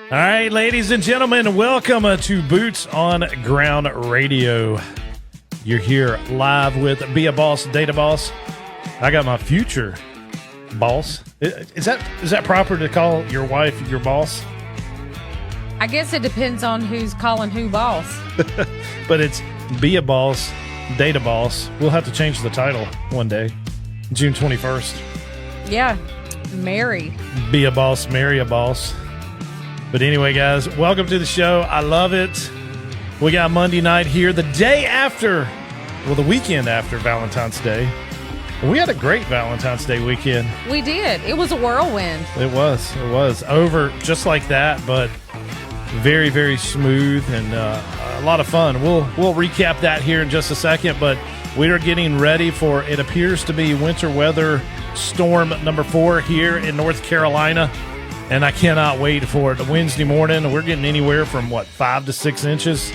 All right, ladies and gentlemen, welcome to Boots on Ground Radio. You're here live with Be a Boss, Data Boss. I got my future boss. Is that proper to call your wife your boss? I guess it depends on who's calling who boss. But it's Be a Boss, Data Boss. We'll have to change the title one day, June 21st. Yeah, marry. Be a boss, marry a boss. But anyway, guys, welcome to the show. I love it. We got Monday night here, the day after, well, the weekend after Valentine's Day. We had a great Valentine's Day weekend. We did. It was a whirlwind. It was over just like that, but very, very smooth and a lot of fun. We'll recap that here in just a second, but we are getting ready for, it appears to be winter weather storm number 4 here in North Carolina. And I cannot wait for it. Wednesday morning, we're getting anywhere from, 5 to 6 inches?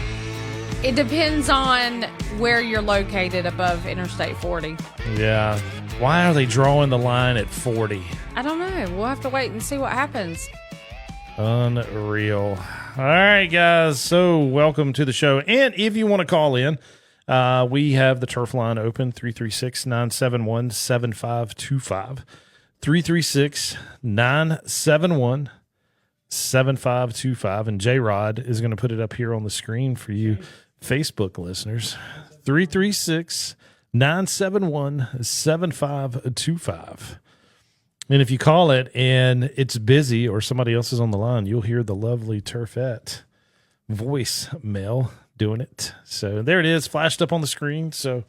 It depends on where you're located above Interstate 40. Yeah. Why are they drawing the line at 40? I don't know. We'll have to wait and see what happens. Unreal. All right, guys. So welcome to the show. And if you want to call in, we have the turf line open, 336-971-7525. 336-971-7525. And J-Rod is going to put it up here on the screen for you Facebook listeners. 336-971-7525. And if you call it and it's busy or somebody else is on the line, you'll hear the lovely Turfette voice mail doing it. So there it is, flashed up on the screen. So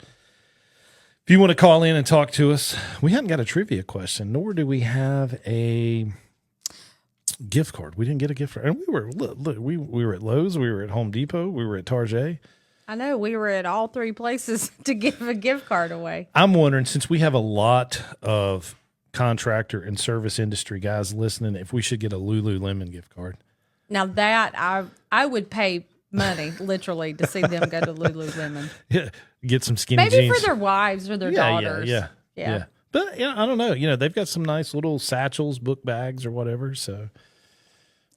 if you want to call in and talk to us, we haven't got a trivia question, nor do we have a gift card. We didn't get a gift card. And we were at Lowe's, we were at Home Depot, we were at Target. I know, we were at all 3 places to give a gift card away. I'm wondering, since we have a lot of contractor and service industry guys listening, if we should get a Lululemon gift card. Now that I would pay money, literally, to see them go to Lululemon. Yeah, get some skinny maybe jeans. Maybe for their wives or their daughters. Yeah. But I don't know. They've got some nice little satchels, book bags, or whatever. So,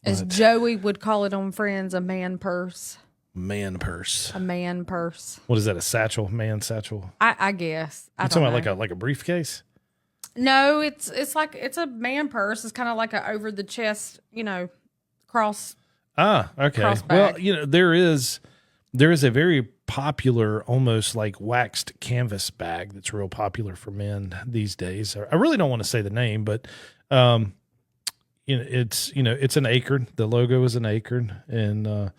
as Joey would call it on Friends, a man purse. Man purse. A man purse. What is that? A satchel? Man satchel? I guess. You're talking about like a briefcase? No, it's a man purse. It's kind of like a over the chest, cross. Ah, okay. Well, there is a very popular, almost like waxed canvas bag that's real popular for men these days. I really don't want to say the name, but it's an acorn. The logo is an acorn, and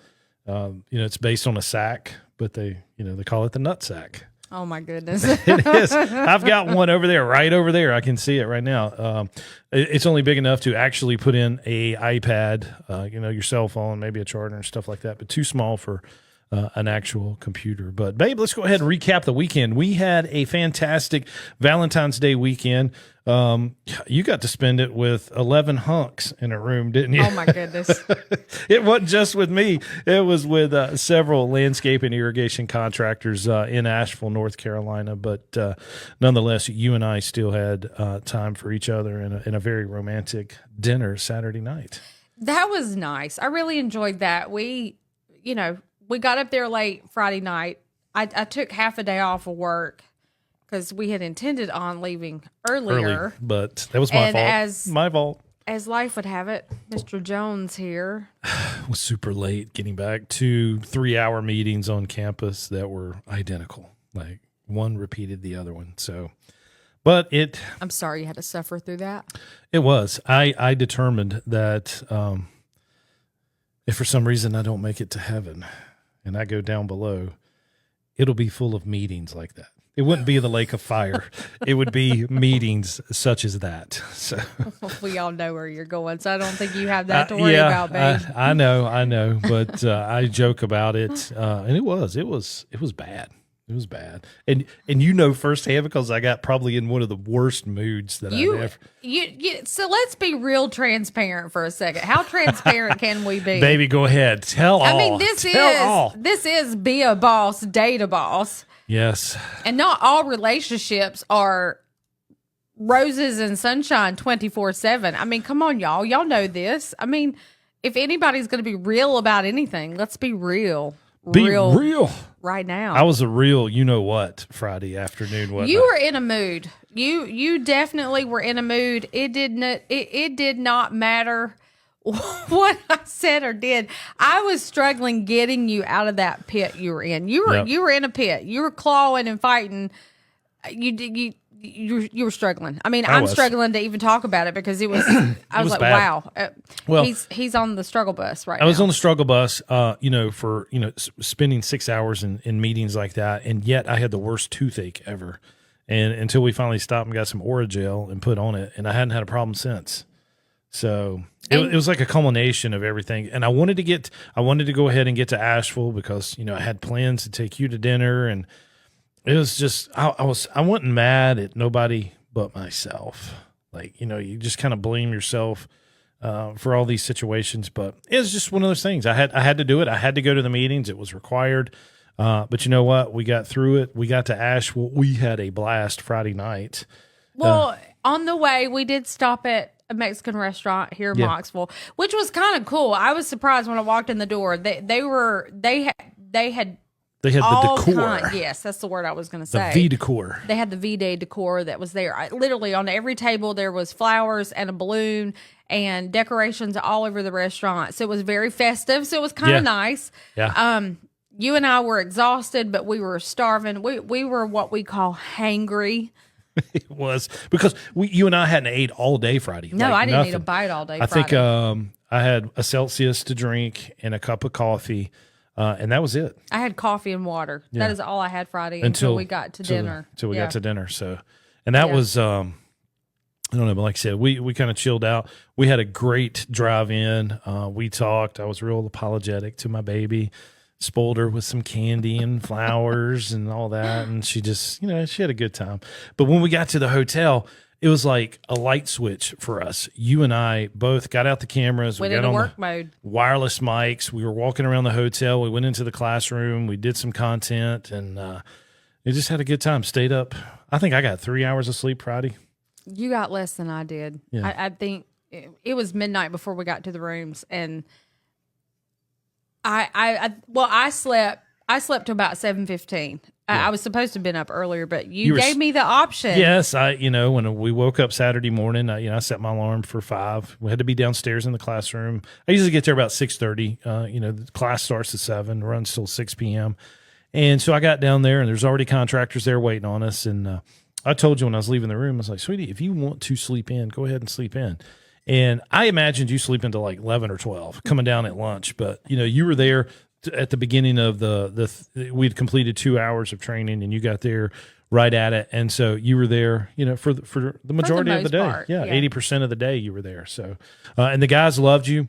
it's based on a sack, but they call it the nut sack. Oh my goodness. It is. I've got one right over there. I can see it right now. It's only big enough to actually put in a iPad, your cell phone, maybe a charger and stuff like that, but too small for an actual computer. But babe, let's go ahead and recap the weekend. We had a fantastic Valentine's Day weekend. You got to spend it with 11 hunks in a room, didn't you? Oh my goodness. It wasn't just with me. It was with several landscape and irrigation contractors in Asheville, North Carolina. But nonetheless, you and I still had time for each other in a very romantic dinner Saturday night. That was nice. I really enjoyed that. We got up there late Friday night. I took half a day off of work because we had intended on leaving earlier. But that was my fault. My fault. As life would have it, Mr. Jones here was super late getting back. 2 3-hour meetings on campus that were identical. Like one repeated the other one. So, but I'm sorry you had to suffer through that. It was. I determined that if for some reason I don't make it to heaven and I go down below, it'll be full of meetings like that. It wouldn't be the lake of fire. It would be meetings such as that. So we all know where you're going, so I don't think you have that to worry about, babe. I know, but I joke about it, and it was bad. It was bad, and firsthand because I got probably in one of the worst moods that I've ever. So let's be real transparent for a second. How transparent can we be? Baby, go ahead. Tell all. I mean, this is Be a Boss, Date a Boss. Yes. And not all relationships are roses and sunshine 24/7. I mean, come on, y'all. Y'all know this. I mean, if anybody's going to be real about anything, let's be real. Be real right now. I was a real, you know what, Friday afternoon. You were in a mood. You definitely were in a mood. It did not matter what I said or did. I was struggling getting you out of that pit you were in. You were in a pit. You were clawing and fighting. You were struggling. I mean, I'm struggling to even talk about it because it was. I was like, bad. wow. Well, he's on the struggle bus right now. I was on the struggle bus, for spending 6 hours in meetings like that, and yet I had the worst toothache ever. And until we finally stopped and got some Orajel and put on it, and I hadn't had a problem since. So it was like a culmination of everything. And I wanted to go ahead and get to Asheville because I had plans to take you to dinner, and it was just I wasn't mad at nobody but myself. Like you just kind of blame yourself for all these situations, but it was just one of those things. I had to do it. I had to go to the meetings. It was required. But you know what? We got through it. We got to Asheville. We had a blast Friday night. Well, on the way, we did stop at a Mexican restaurant here in Moxville, which was kind of cool. I was surprised when I walked in the door. They had the decor. Yes, that's the word I was going to say. The V decor. They had the V-Day decor that was there. Literally on every table there was flowers and a balloon and decorations all over the restaurant. So it was very festive. So it was kind of nice. Yeah. You and I were exhausted, but we were starving. We were what we call hangry. It was because you and I hadn't ate all day Friday. No, I didn't eat a bite all day Friday. I think I had a Celsius to drink and a cup of coffee, and that was it. I had coffee and water. Yeah. That is all I had Friday until we got to dinner. Until we got to dinner. So, and that was I don't know, but like I said, we kind of chilled out. We had a great drive in. We talked. I was real apologetic to my baby. Spoiled her with some candy and flowers and all that. And she just, she had a good time. But when we got to the hotel, it was like a light switch for us. You and I both got out the cameras. We got on work mode. Wireless mics. We were walking around the hotel. We went into the classroom. We did some content and we just had a good time. Stayed up. I think I got 3 hours of sleep Friday. You got less than I did. Yeah. I think it was midnight before we got to the rooms, and I slept till about 7:15. I was supposed to have been up earlier, but you gave me the option. Yes, when we woke up Saturday morning, I set my alarm for 5. We had to be downstairs in the classroom. I usually get there about 6:30. The class starts at 7, runs till 6 p.m. And so I got down there, and there's already contractors there waiting on us. And I told you when I was leaving the room, I was like, sweetie, if you want to sleep in, go ahead and sleep in. And I imagined you sleeping until like 11 or 12, coming down at lunch. But, you were there at the beginning of we'd completed 2 hours of training, and you got there right at it. And so you were there, for the majority of the day. Part, yeah, 80% of the day you were there. So, and the guys loved you.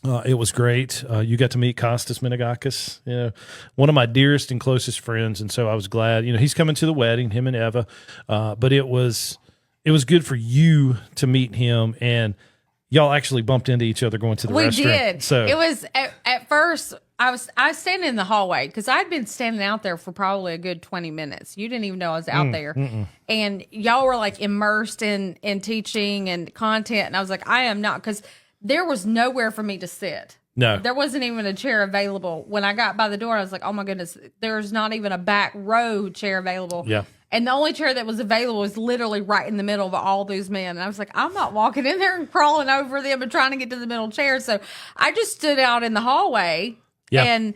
It was great. You got to meet Kostas Minagakis, one of my dearest and closest friends. And so I was glad, he's coming to the wedding, him and Eva. But it was good for you to meet him, and y'all actually bumped into each other going to the restaurant. We did. So it was at first I was standing in the hallway because I'd been standing out there for probably a good 20 minutes. You didn't even know I was out there. And y'all were like immersed in teaching and content. And I was like, I am not, because there was nowhere for me to sit. No. There wasn't even a chair available. When I got by the door, I was like, oh my goodness, there's not even a back row chair available. Yeah. And the only chair that was available was literally right in the middle of all those men. And I was like, I'm not walking in there and crawling over them and trying to get to the middle chair. So I just stood out in the hallway. Yeah. And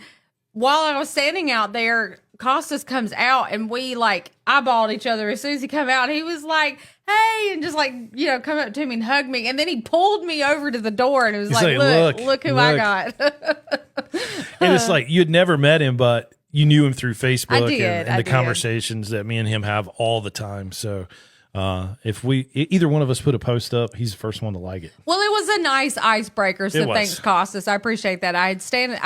while I was standing out there, Kostas comes out, and we like eyeballed each other. As soon as he come out, he was like, hey, and just like, come up to me and hug me. And then he pulled me over to the door, and it was like, look who I got. And it's like, you'd never met him, but you knew him through Facebook and the did. Conversations that me and him have all the time. So if either one of us put a post up, he's the first one to like it. Well, it was a nice icebreaker. So thanks, Kostas. I appreciate that. I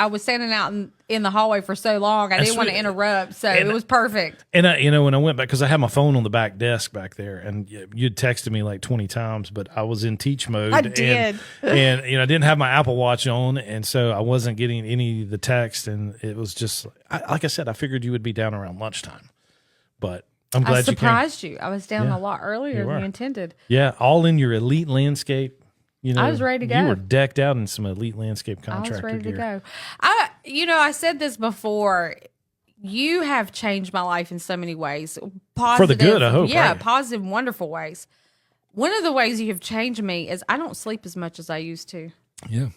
was standing out in the hallway for so long. I didn't want to interrupt. So it was perfect. And when I went back, because I had my phone on the back desk back there, and you'd texted me like 20 times, but I was in teach mode. I did. And I didn't have my Apple Watch on, and so I wasn't getting any of the text. And it was just, like I said, I figured you would be down around lunchtime. But I'm glad you came. I surprised you. I was down a lot earlier than you intended. Yeah, all in your elite landscape. You know, I was ready to go. You were decked out in some elite landscape I contractor was ready gear. to go. I said this before. You have changed my life in so many ways. Positive, For the good, I hope. Yeah, right? positive, wonderful ways. One of the ways you have changed me is I don't sleep as much as I used to. Yeah.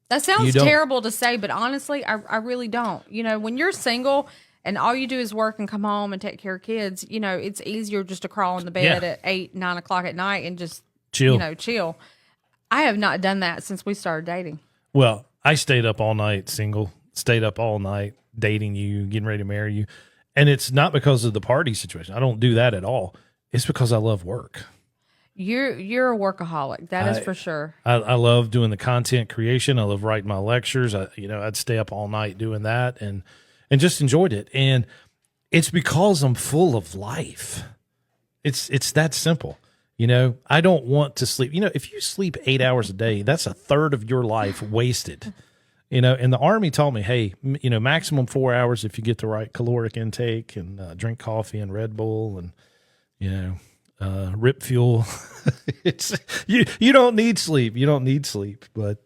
That sounds terrible to say, but honestly, I really don't. You know, when you're single and all you do is work and come home and take care of kids, you know, it's easier just to crawl in the bed at 8, 9 o'clock at night and just chill. I have not done that since we started dating. Well, I stayed up all night single, stayed up all night dating you, getting ready to marry you. And it's not because of the party situation. I don't do that at all. It's because I love work. You're a workaholic. That is for sure. I love doing the content creation. I love writing my lectures. I'd stay up all night doing that and just enjoyed it. And it's because I'm full of life. It's that simple. You know, I don't want to sleep. You know, if you sleep 8 hours a day, that's a third of your life wasted. You know, and the Army told me, hey, you know, maximum 4 hours if you get the right caloric intake and drink coffee and Red Bull and, you know, rip fuel. It's you don't need sleep. You don't need sleep. But,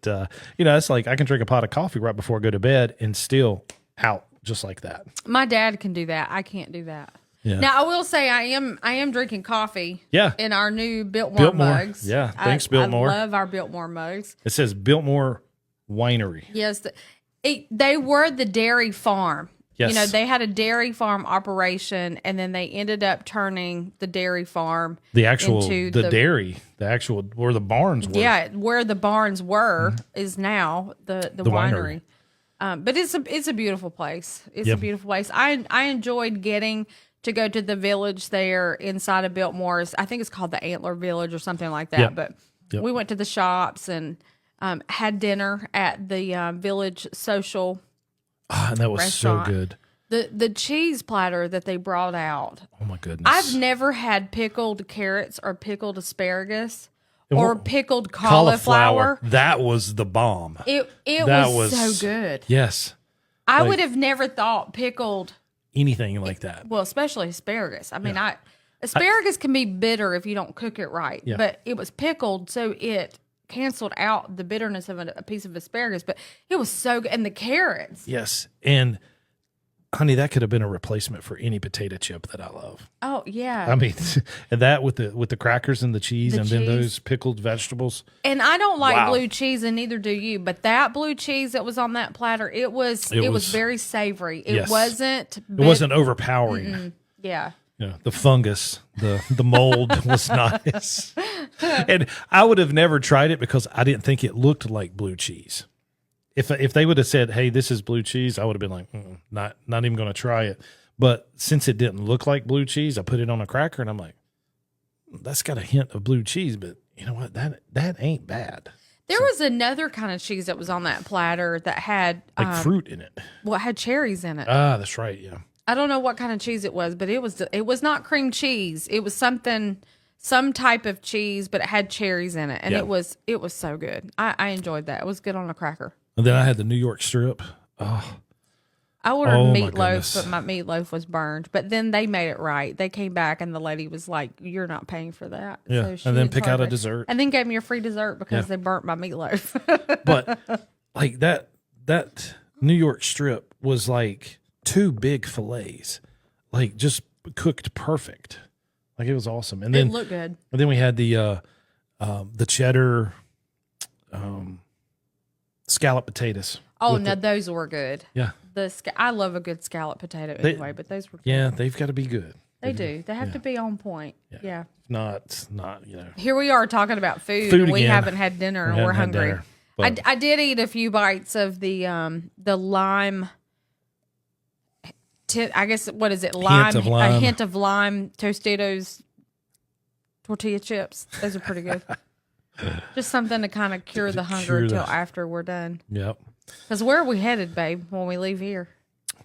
you know, it's like I can drink a pot of coffee right before I go to bed and still out just like that. My dad can do that. I can't do that. Yeah. Now, I will say I am drinking coffee in our new Biltmore mugs. Yeah, thanks, Biltmore. I love our Biltmore mugs. It says Biltmore Winery. Yes. They were the dairy farm. Yes. You know, they had a dairy farm operation, and then they ended up turning the dairy farm into the dairy, where the barns were. Yeah, where the barns were is now the winery. But it's a beautiful place. It's a beautiful place. I enjoyed getting to go to the village there inside of Biltmore's. I think it's called the Antler Village or something like that. But we went to the shops and had dinner at the Village Social and that was restaurant. so good. The cheese platter that they brought out. Oh my goodness! I've never had pickled carrots or pickled asparagus or pickled cauliflower. That was the bomb. It was so good. Yes, I would have never thought pickled anything like that. Well, especially asparagus. I mean, asparagus can be bitter if you don't cook it right. Yeah. But it was pickled, so it canceled out the bitterness of a piece of asparagus. But it was so good. And the carrots. Yes. And, honey, that could have been a replacement for any potato chip that I love. Oh, yeah. I mean, and that with the crackers and the cheese then those pickled vegetables. And I don't like blue cheese, and neither do you. But that blue cheese that was on that platter, it was very savory. It wasn't overpowering. Mm-mm. Yeah. You know, the fungus, the mold was nice. And I would have never tried it because I didn't think it looked like blue cheese. If they would have said, hey, this is blue cheese, I would have been like, not even going to try it. But since it didn't look like blue cheese, I put it on a cracker and I'm like, that's got a hint of blue cheese, but you know what? That ain't bad. There was another kind of cheese that was on that platter that had fruit in it. Well, it had cherries in it. Ah, that's right. Yeah. I don't know what kind of cheese it was, but it was not cream cheese. It was some type of cheese, but it had cherries in it, and it was so good. I enjoyed that. It was good on a cracker. And then I had the New York strip. Oh, I ordered meatloaf, but my meatloaf was burned. But then they made it right. They came back, and the lady was like, "You're not paying for that." Yeah, so and then pick out a dessert, and then gave me a free dessert because they burnt my meatloaf. But like that New York strip was like 2 big fillets, like just cooked perfect. Like it was awesome. And then it looked good. And then we had the cheddar scallop potatoes. Oh no, those were good. Yeah. I love a good scallop potato anyway, but those were good. Yeah, they've got to be good. They do. They have to be on point. Yeah. Not, you know. Here we are talking about food and we haven't had dinner and we're hungry. Dinner, I did eat a few bites of the lime. I guess what is it? Lime. A hint of lime Tostitos tortilla chips. Those are pretty good. Just something to kind of cure the hunger until after we're done. Yep. Because where are we headed, babe, when we leave here?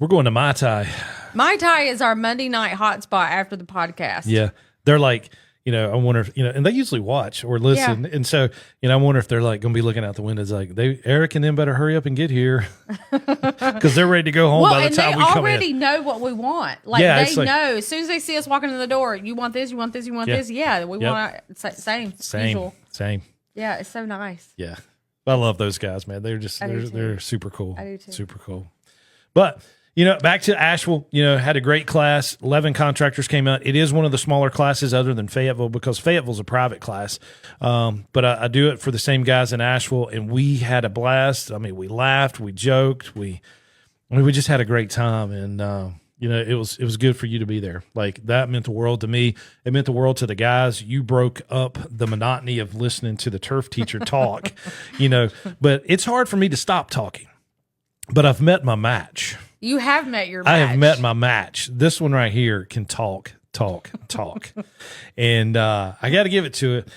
We're going to Mai Tai. Mai Tai is our Monday night hotspot after the podcast. Yeah. They're like, you know, I wonder if, you know, and they usually watch or listen. Yeah. And so, you know, I wonder if they're like going to be looking out the windows like, Eric and them better hurry up and get here because they're ready to go home by the time we come in. They already know what we want. Like they know as soon as they see us walking in the door, you want this, you want this, you want this. Yeah, we want same. Yeah, it's so nice. Yeah. I love those guys, man. They're just, I do too. they're super cool. I do too. Super cool. But, back to Asheville, had a great class. 11 contractors came out. It is one of the smaller classes other than Fayetteville because Fayetteville's a private class. But I do it for the same guys in Asheville, and we had a blast. I mean, we laughed, we joked, we just had a great time. And, it was good for you to be there. Like, that meant the world to me. It meant the world to the guys. You broke up the monotony of listening to the turf teacher talk, but it's hard for me to stop talking. But I've met my match. You have met your match. I have met my match. This one right here can talk. And I got to give it to it.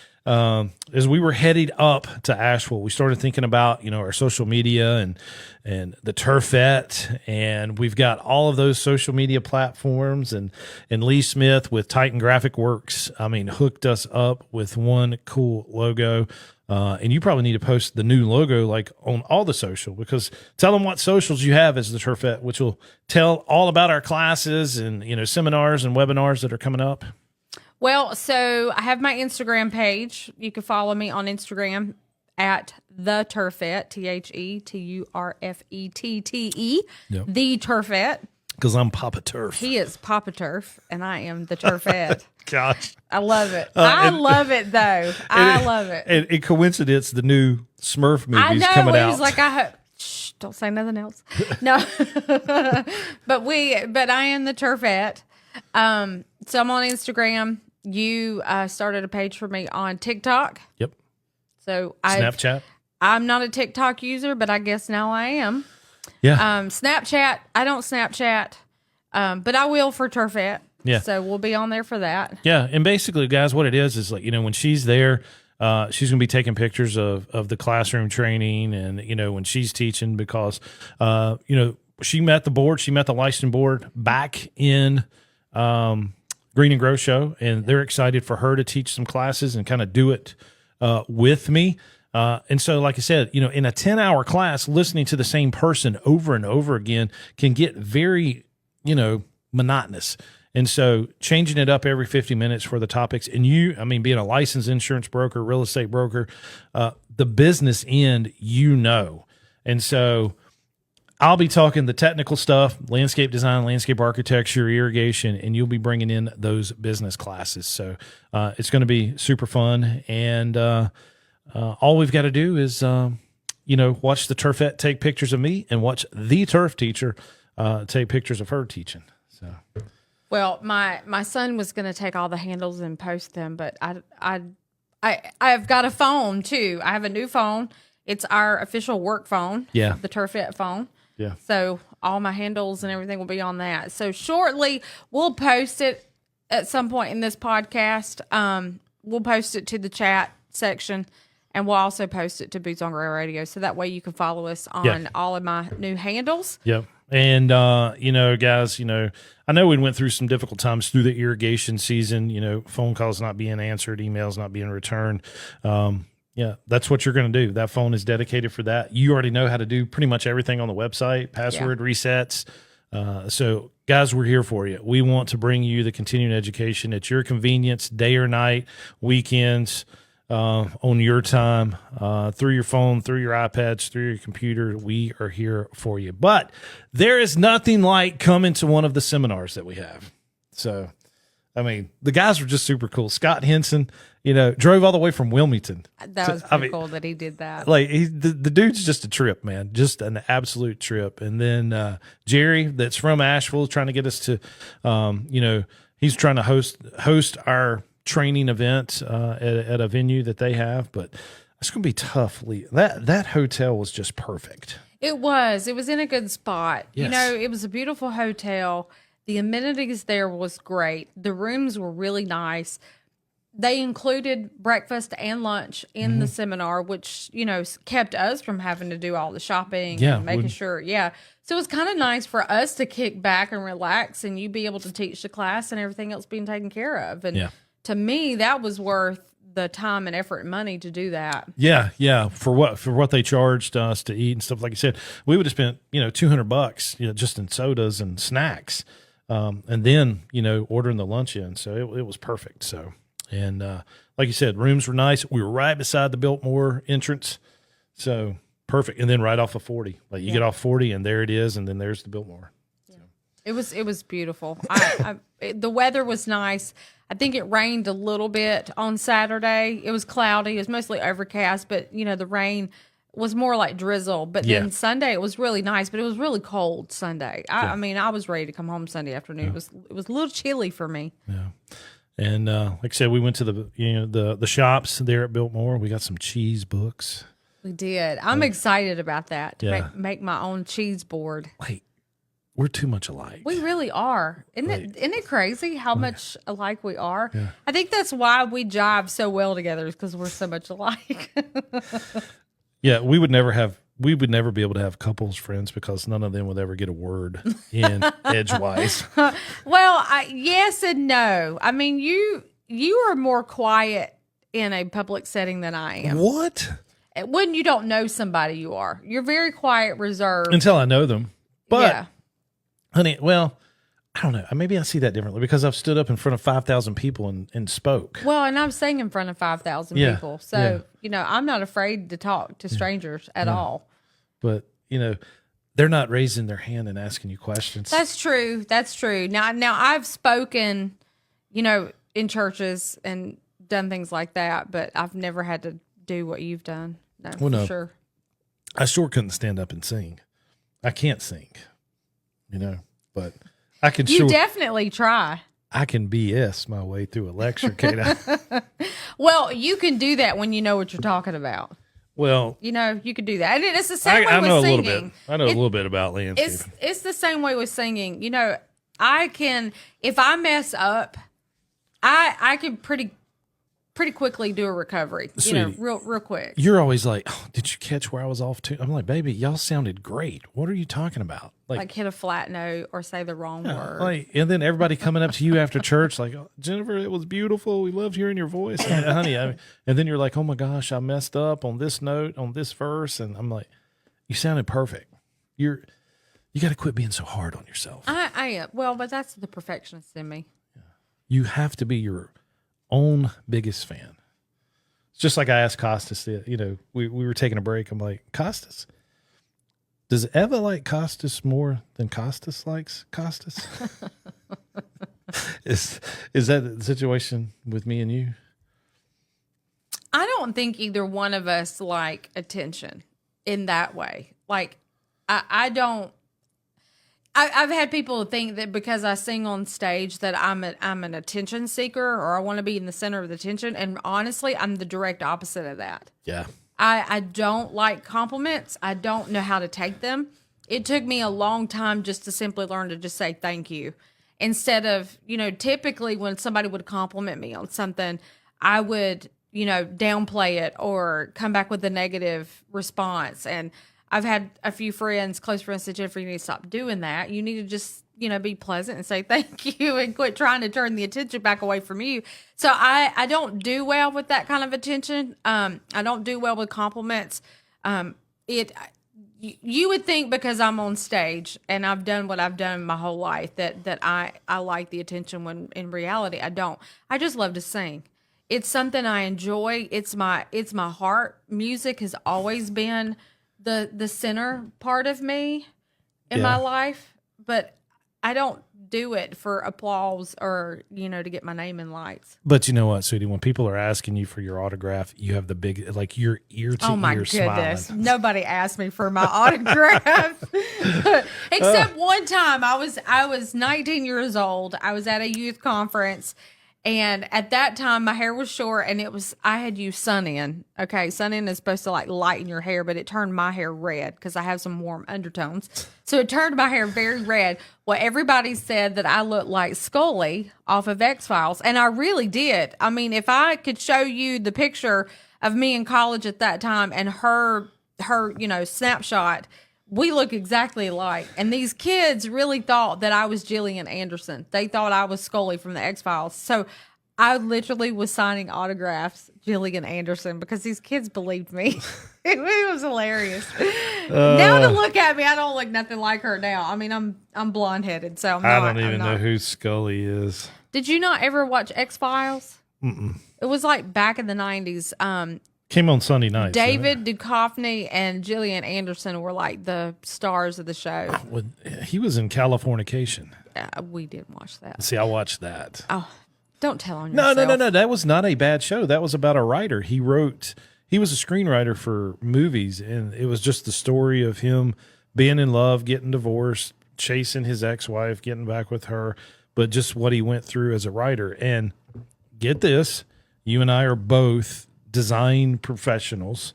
As we were headed up to Asheville, we started thinking about, our social media and the Turfette, and we've got all of those social media platforms, and Lee Smith with Titan Graphic Works, hooked us up with one cool logo. And you probably need to post the new logo like on all the social, because tell them what socials you have as the Turfette, which will tell all about our classes and, seminars and webinars that are coming up. Well, so I have my Instagram page. You can follow me on Instagram at the Turfette, TheTurfette, Yep. the Turfette. Because I'm Papa Turf. He is Papa Turf, and I am the Turfette. Gosh. I love it. I love it, though. I love it. And in coincidence, the new Smurf movie's coming out. He's like, shh, don't say nothing else. No. but I am the Turfette. So I'm on Instagram. You started a page for me on TikTok. Yep. So Snapchat. I'm not a TikTok user, but I guess now I am. Yeah. Snapchat. I don't Snapchat, but I will for Turfette. Yeah. So we'll be on there for that. Yeah. And basically, guys, what it is like, when she's there, she's going to be taking pictures of the classroom training and, when she's teaching, because, she met the board, she met the licensing board back in Green and Grow show, and they're excited for her to teach some classes and kind of do it with me. And so, like I said, in a 10-hour class, listening to the same person over and over again can get very, monotonous. And so changing it up every 50 minutes for the topics, and being a licensed insurance broker, real estate broker, the business end, And so I'll be talking the technical stuff, landscape design, landscape architecture, irrigation, and you'll be bringing in those business classes. So it's going to be super fun. And all we've got to do is, watch the Turfette take pictures of me and watch the turf teacher take pictures of her teaching. So, well, my son was going to take all the handles and post them, but I've got a phone too. I have a new phone. It's our official work phone. Yeah. The Turfette phone. Yeah. So all my handles and everything will be on that. So shortly we'll post it at some point in this podcast. We'll post it to the chat section, and we'll also post it to Boots on Grow Radio. So that way you can follow us on all of my new handles. Yep. And, guys, I know we went through some difficult times through the irrigation season, phone calls not being answered, emails not being returned. Yeah, that's what you're going to do. That phone is dedicated for that. You already know how to do pretty much everything on the website, password resets. So, guys, we're here for you. We want to bring you the continuing education at your convenience, day or night, weekends, on your time, through your phone, through your iPads, through your computer. We are here for you. But there is nothing like coming to one of the seminars that we have. So, the guys were just super cool. Scott Henson, drove all the way from Wilmington. That was pretty cool that he did that. Like, the dude's just a trip, man. Just an absolute trip. And then Jerry, that's from Asheville, trying to get us to, he's trying to host our training event at a venue that they have. But it's going to be tough. That hotel was just perfect. It was in a good spot. Yes. It was a beautiful hotel. The amenities there was great. The rooms were really nice. They included breakfast and lunch in the seminar, which, kept us from having to do all the shopping and making sure. Yeah. So it was kind of nice for us to kick back and relax, and you be able to teach the class and everything else being taken care of. And to me, that was worth the time and effort and money to do that. Yeah. For what they charged us to eat and stuff, like you said, we would have spent, $200, just in sodas and snacks. And then, ordering the lunch in. So it was perfect. So And like you said, rooms were nice. We were right beside the Biltmore entrance. So perfect. And then right off of 40. Like you get off 40 and there it is. And then there's the Biltmore. So. It was beautiful. The weather was nice. I think it rained a little bit on Saturday. It was cloudy. It was mostly overcast, but the rain was more like drizzle. But then Sunday it was really nice, but it was really cold Sunday. I mean, I was ready to come home Sunday afternoon. It was a little chilly for me. Yeah. And like I said, we went to the shops there at Biltmore. We got some cheese books. We did. I'm excited about that to make my own cheese board. Wait, we're too much alike. We really are. Isn't it crazy how much alike we are? Yeah. I think that's why we jive so well together, is because we're so much alike. Yeah, we would never be able to have couples friends because none of them would ever get a word in edgewise. Well, yes and no. I mean, you are more quiet in a public setting than I am. What? When you don't know somebody, you are. You're very quiet, reserved. Until I know them. But, honey, well, I don't know. Maybe I see that differently because I've stood up in front of 5,000 people and spoke. Well, and I've sang in front of 5,000 people. So, I'm not afraid to talk to strangers at all. But, they're not raising their hand and asking you questions. That's true. That's true. Now I've spoken, in churches and done things like that, but I've never had to do what you've done. No, sure. I sure couldn't stand up and sing. I can't sing, but I can. You definitely try. I can BS my way through a lecture, Kate. Well, you can do that when you know what you're talking about. Well, you can do that. And it's the same way with singing. I know a little bit about landscaping. It's the same way with singing. I can, if I mess up, I can pretty quickly do a recovery. Sweetie, real quick. You're always like, oh, did you catch where I was off to? I'm like, baby, y'all sounded great. What are you talking about? Like hit a flat note or say the wrong word. And then everybody coming up to you after church, like, oh, Jennifer, it was beautiful. We loved hearing your voice, honey. And then you're like, oh my gosh, I messed up on this note, on this verse, and I'm like, you sounded perfect. You got to quit being so hard on yourself. I am. Well, but that's the perfectionist in me. Yeah. You have to be your own biggest fan. It's just like I asked Costas, we were taking a break. I'm like, Costas, does Eva like Costas more than Costas likes Costas? Is that the situation with me and you? I don't think either one of us like attention in that way. Like, I don't. I've had people think that because I sing on stage that I'm an attention seeker or I want to be in the center of the attention. And honestly, I'm the direct opposite of that. Yeah. I don't like compliments. I don't know how to take them. It took me a long time just to simply learn to just say thank you. Instead of, typically when somebody would compliment me on something, I would, downplay it or come back with a negative response. And I've had a few close friends say, Jennifer, you need to stop doing that. You need to just, be pleasant and say thank you and quit trying to turn the attention back away from you. So I don't do well with that kind of attention. I don't do well with compliments. You would think because I'm on stage and I've done what I've done my whole life that I like the attention, when in reality I don't. I just love to sing. It's something I enjoy. It's my heart. Music has always been the center part of me in my life, but I don't do it for applause or, to get my name in lights. But you know what, sweetie? When people are asking you for your autograph, you have the big, like, your ear to ear Oh my goodness. smiling. Nobody asked me for my autograph. Except one time I was 19 years old. I was at a youth conference. And at that time, my hair was short, and I had used Sun-In. Okay, Sun-In is supposed to like lighten your hair, but it turned my hair red because I have some warm undertones. So it turned my hair very red. Well, everybody said that I looked like Scully off of X-Files, and I really did. I mean, if I could show you the picture of me in college at that time and her snapshot, we look exactly alike. And these kids really thought that I was Gillian Anderson. They thought I was Scully from the X-Files. So I literally was signing autographs, Gillian Anderson, because these kids believed me. It was hilarious. Now to look at me, I don't look nothing like her now. I mean, I'm blonde-headed, so I'm not. I don't even know who Scully is. Did you not ever watch X-Files? It was like back in the 90s. Came on Sunday nights. David Duchovny and Gillian Anderson were like the stars of the show. He was in Californication. We didn't watch that. See, I watched that. Oh, don't tell on yourself. No. That was not a bad show. That was about a writer. He was a screenwriter for movies, and it was just the story of him being in love, getting divorced, chasing his ex-wife, getting back with her, but just what he went through as a writer. And get this, you and I are both design professionals.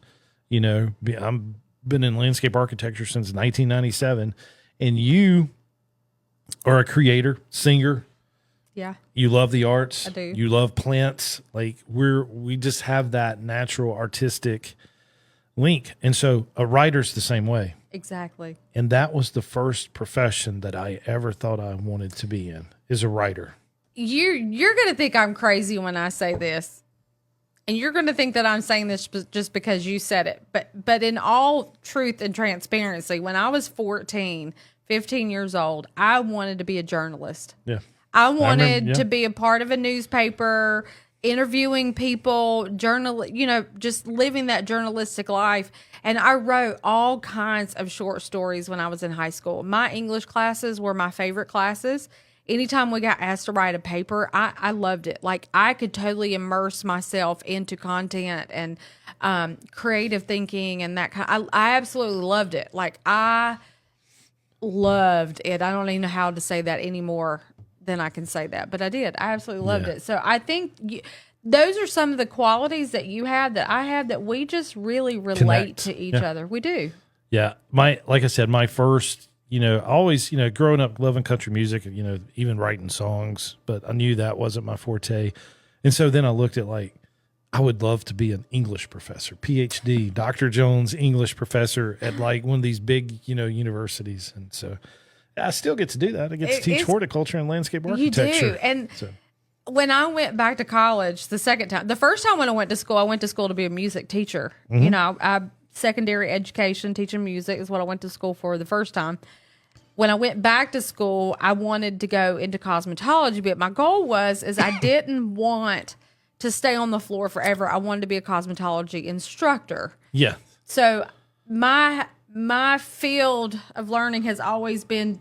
You know, I've been in landscape architecture since 1997, and you are a creator, singer. Yeah. You love the arts. I do. You love plants. Like we just have that natural artistic link. And so a writer's the same way. Exactly. And that was the first profession that I ever thought I wanted to be in, is a writer. You're going to think I'm crazy when I say this. And you're going to think that I'm saying this just because you said it. But in all truth and transparency, when I was 15 years old, I wanted to be a journalist. Yeah. I wanted to be a part of a newspaper, interviewing people, just living that journalistic life. And I wrote all kinds of short stories when I was in high school. My English classes were my favorite classes. Anytime we got asked to write a paper, I loved it. Like, I could totally immerse myself into content and creative thinking and that kind. I absolutely loved it. Like, I loved it. I don't even know how to say that anymore than I can say that, but I did. I absolutely loved it. So I think those are some of the qualities that you had, that I had, that we just really relate to each other. We do. Yeah. Like I said, my first, always, growing up loving country music, even writing songs, but I knew that wasn't my forte. And so then I looked at, like, I would love to be an English professor, PhD, Dr. Jones English professor at like one of these big, universities. And so I still get to do that. I get to teach horticulture and landscape architecture. You do. And when I went back to college the first time when I went to school to be a music teacher. Mm-hmm. I secondary education, teaching music is what I went to school for the first time. When I went back to school, I wanted to go into cosmetology, but my goal is I didn't want to stay on the floor forever. I wanted to be a cosmetology instructor. Yeah. So my field of learning has always been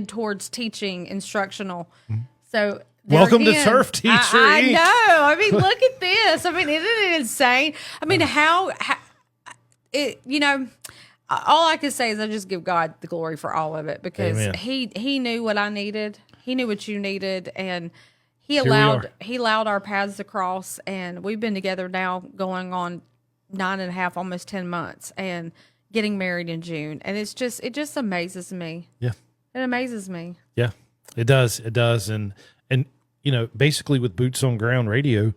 towards teaching, instructional. Mm-hmm. So welcome to Turf Teacher. I know. I mean, look at this. I mean, isn't it insane? I mean, how it, all I can say is I just give God the glory for all of it, because Amen. He knew what I needed. He knew what you needed, and he allowed our paths to cross, and we've been together now going on 9.5, almost 10 months, and getting married in June. And it just amazes me. Yeah. It amazes me. Yeah, it does. It does. And basically with Boots on Ground Radio,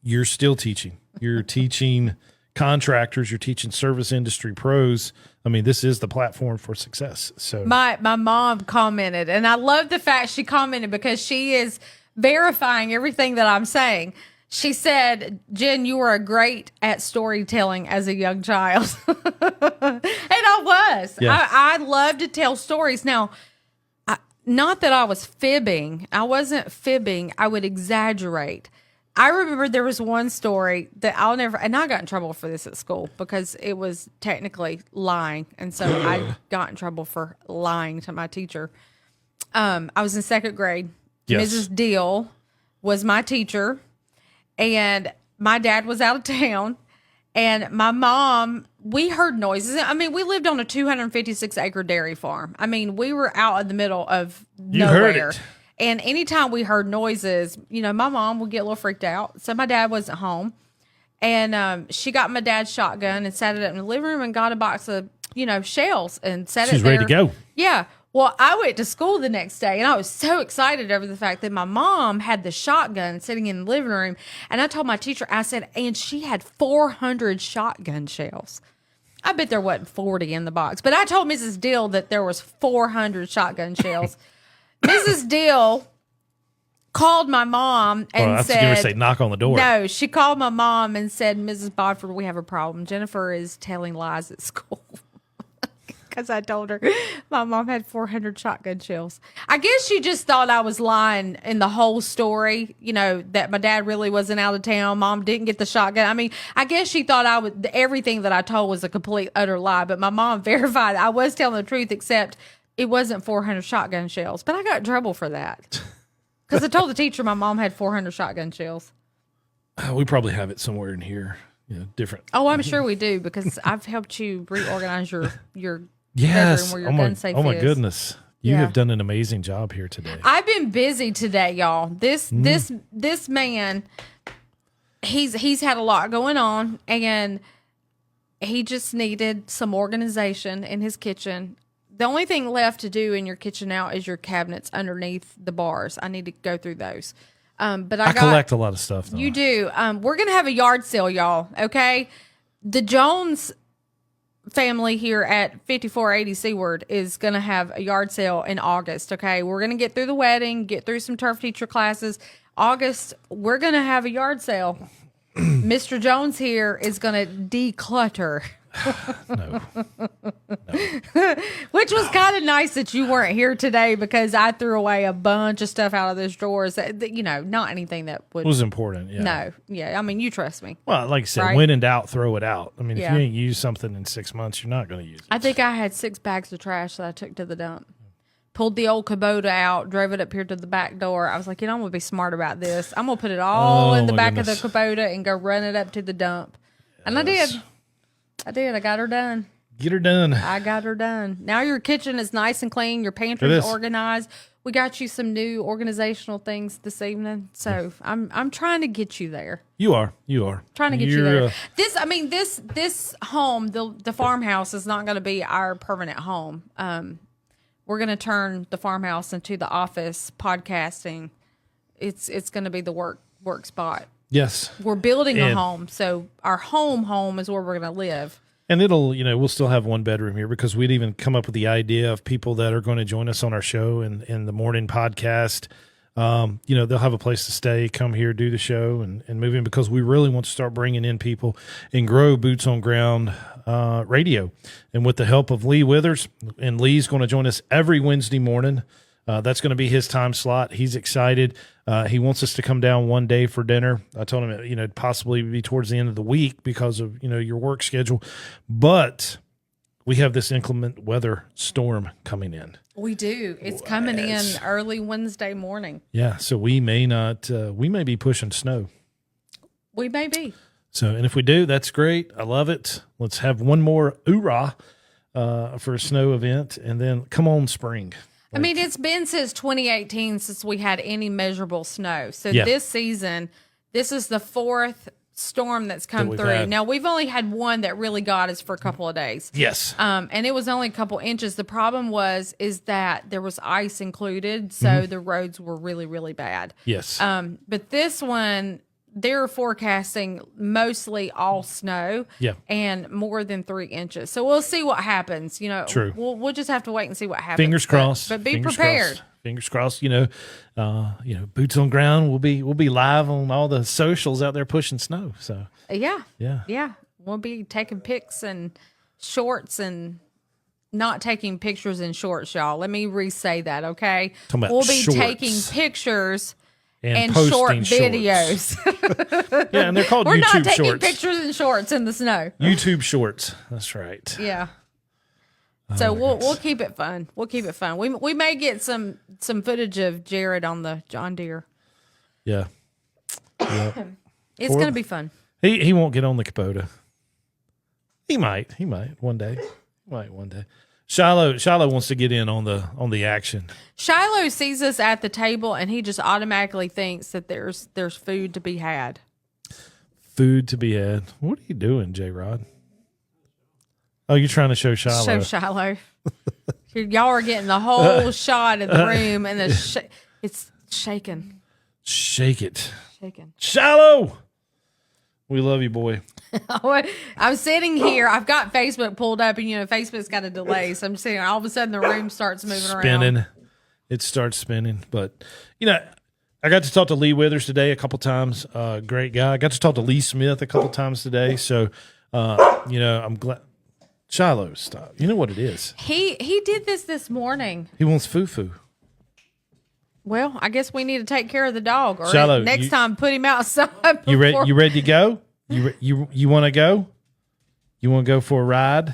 you're still teaching. You're teaching contractors, you're teaching service industry pros. I mean, this is the platform for success. So my mom commented, and I love the fact she commented, because she is verifying everything that I'm saying. She said, "Jen, you were great at storytelling as a young child." And I was. Yeah. I love to tell stories. Now, not that I was fibbing. I wasn't fibbing. I would exaggerate. I remember there was one story that I'll never, and I got in trouble for this at school because it was technically lying. And so I got in trouble for lying to my teacher. I was in second grade. Yes. Mrs. Deal was my teacher, and my dad was out of town, and my mom, we heard noises. I mean, we lived on a 256-acre dairy farm. I mean, we were out in the middle of nowhere. You heard it. And anytime we heard noises, my mom would get a little freaked out. So my dad wasn't home. And she got my dad's shotgun and sat it up in the living room and got a box of, shells and set it there. She's ready to go. Yeah. Well, I went to school the next day, and I was so excited over the fact that my mom had the shotgun sitting in the living room. And I told my teacher, I said, and she had 400 shotgun shells. I bet there wasn't 40 in the box. But I told Mrs. Dill that there was 400 shotgun shells. Mrs. Dill called my mom and said, you were say knock on the door. No, she called my mom and said, "Mrs. Bodford, we have a problem. Jennifer is telling lies at school." Because I told her my mom had 400 shotgun shells. I guess she just thought I was lying in the whole story, that my dad really wasn't out of town. Mom didn't get the shotgun. I mean, I guess she thought everything that I told was a complete, utter lie. But my mom verified I was telling the truth, except it wasn't 400 shotgun shells. But I got in trouble for that. Because I told the teacher my mom had 400 shotgun shells. We probably have it somewhere in here. Different. Oh, I'm sure we do, because I've helped you reorganize your yes. bedroom where your gun safe is. Oh my goodness. You have done an amazing job here today. I've been busy today, y'all. This man, he's had a lot going on, and he just needed some organization in his kitchen. The only thing left to do in your kitchen now is your cabinets underneath the bars. I need to go through those. But I collect a lot of stuff, though. You do. We're going to have a yard sale, y'all. Okay. The Jones family here at 5480 Seaward is going to have a yard sale in August. Okay. We're going to get through the wedding, get through some turf teacher classes. August, we're going to have a yard sale. Mr. Jones here is going to declutter. No. Which was kind of nice that you weren't here today, because I threw away a bunch of stuff out of those drawers that not anything that was important. Yeah. No. Yeah. I mean, you trust me. Well, like I said, right? when in doubt, throw it out. I mean, if you ain't used something in 6 months, you're not going to use it. I think I had 6 bags of trash that I took to the dump. Pulled the old Kubota out, drove it up here to the back door. I was like, I'm going to be smart about this. I'm going to put it all in the back of the Kubota and go run it up to the dump. Yes. And I did. I got her done. Get her done. I got her done. Now your kitchen is nice and clean. Your pantry's organized. We got you some new organizational things this evening. So I'm trying to get you there. You are. Trying to get you there. This home, the farmhouse, is not going to be our permanent home. We're going to turn the farmhouse into the office, podcasting. It's going to be the work spot. Yes. We're building a home, so our home is where we're going to live. And it'll, we'll still have one bedroom here, because we'd even come up with the idea of people that are going to join us on our show and in the morning podcast. They'll have a place to stay, come here, do the show, and move in, because we really want to start bringing in people and grow Boots on Ground radio. And with the help of Lee Withers, and Lee's going to join us every Wednesday morning. That's going to be his time slot. He's excited. He wants us to come down one day for dinner. I told him, possibly be towards the end of the week because of, your work schedule. But we have this inclement weather storm coming in. We do. It's coming in early Wednesday morning. Yeah. So we may not, we may be pushing snow. We may be. So, and if we do, that's great. I love it. Let's have one more hoorah for a snow event, and then come on spring. I mean, it's been since 2018 since we had any measurable snow. So this season, this is the 4th storm that's come through. Now, we've only had one that really got us for a couple of days. Yes. And it was only a couple inches. The problem is that there was ice included, so the roads were really, really bad. Yes. But this one, they're forecasting mostly all snow and more than 3 inches. So we'll see what happens. True. We'll just have to wait and see what happens. Fingers crossed. But be prepared. Fingers crossed. Boots on ground. We'll be live on all the socials out there pushing snow. So yeah. We'll be taking pics and shorts and not taking pictures in shorts, y'all. Let me re-say that, okay? We'll be taking pictures and short videos. Yeah, and they're called YouTube shorts. We're not taking pictures and shorts in the snow. YouTube shorts. That's right. Yeah. So we'll keep it fun. We'll keep it fun. We may get some footage of Jared on the John Deere. Yeah. It's going to be fun. He won't get on the Kubota. He might one day. Shiloh wants to get in on the action. Shiloh sees us at the table and he just automatically thinks that there's food to be had. Food to be had. What are you doing, J-Rod? Oh, you're trying to show Shiloh. Show Shiloh. Y'all are getting the whole shot of the room, and it's shaking. Shake it. Shaking. Shiloh! We love you, boy. I'm sitting here. I've got Facebook pulled up, and Facebook's got a delay, so I'm just sitting here. All of a sudden, the room starts moving around. It starts spinning. But, I got to talk to Lee Withers today a couple times. Great guy. I got to talk to Lee Smith a couple times today. So, I'm glad. Shiloh, stop. You know what it is. He did this morning. He wants foo-foo. Well, I guess we need to take care of the dog, or Shiloh, next time put him outside. You ready to go? You want to go? You want to go for a ride?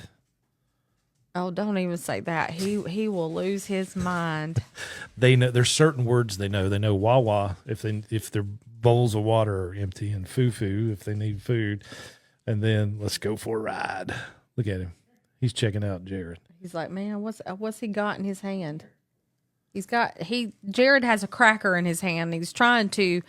Oh, don't even say that. He will lose his mind. They know there's certain words they know. They know Wawa if their bowls of water are empty, and foo-foo if they need food. And then let's go for a ride. Look at him. He's checking out Jared. He's like, man, what's he got in his hand? Jared has a cracker in his hand. He's trying to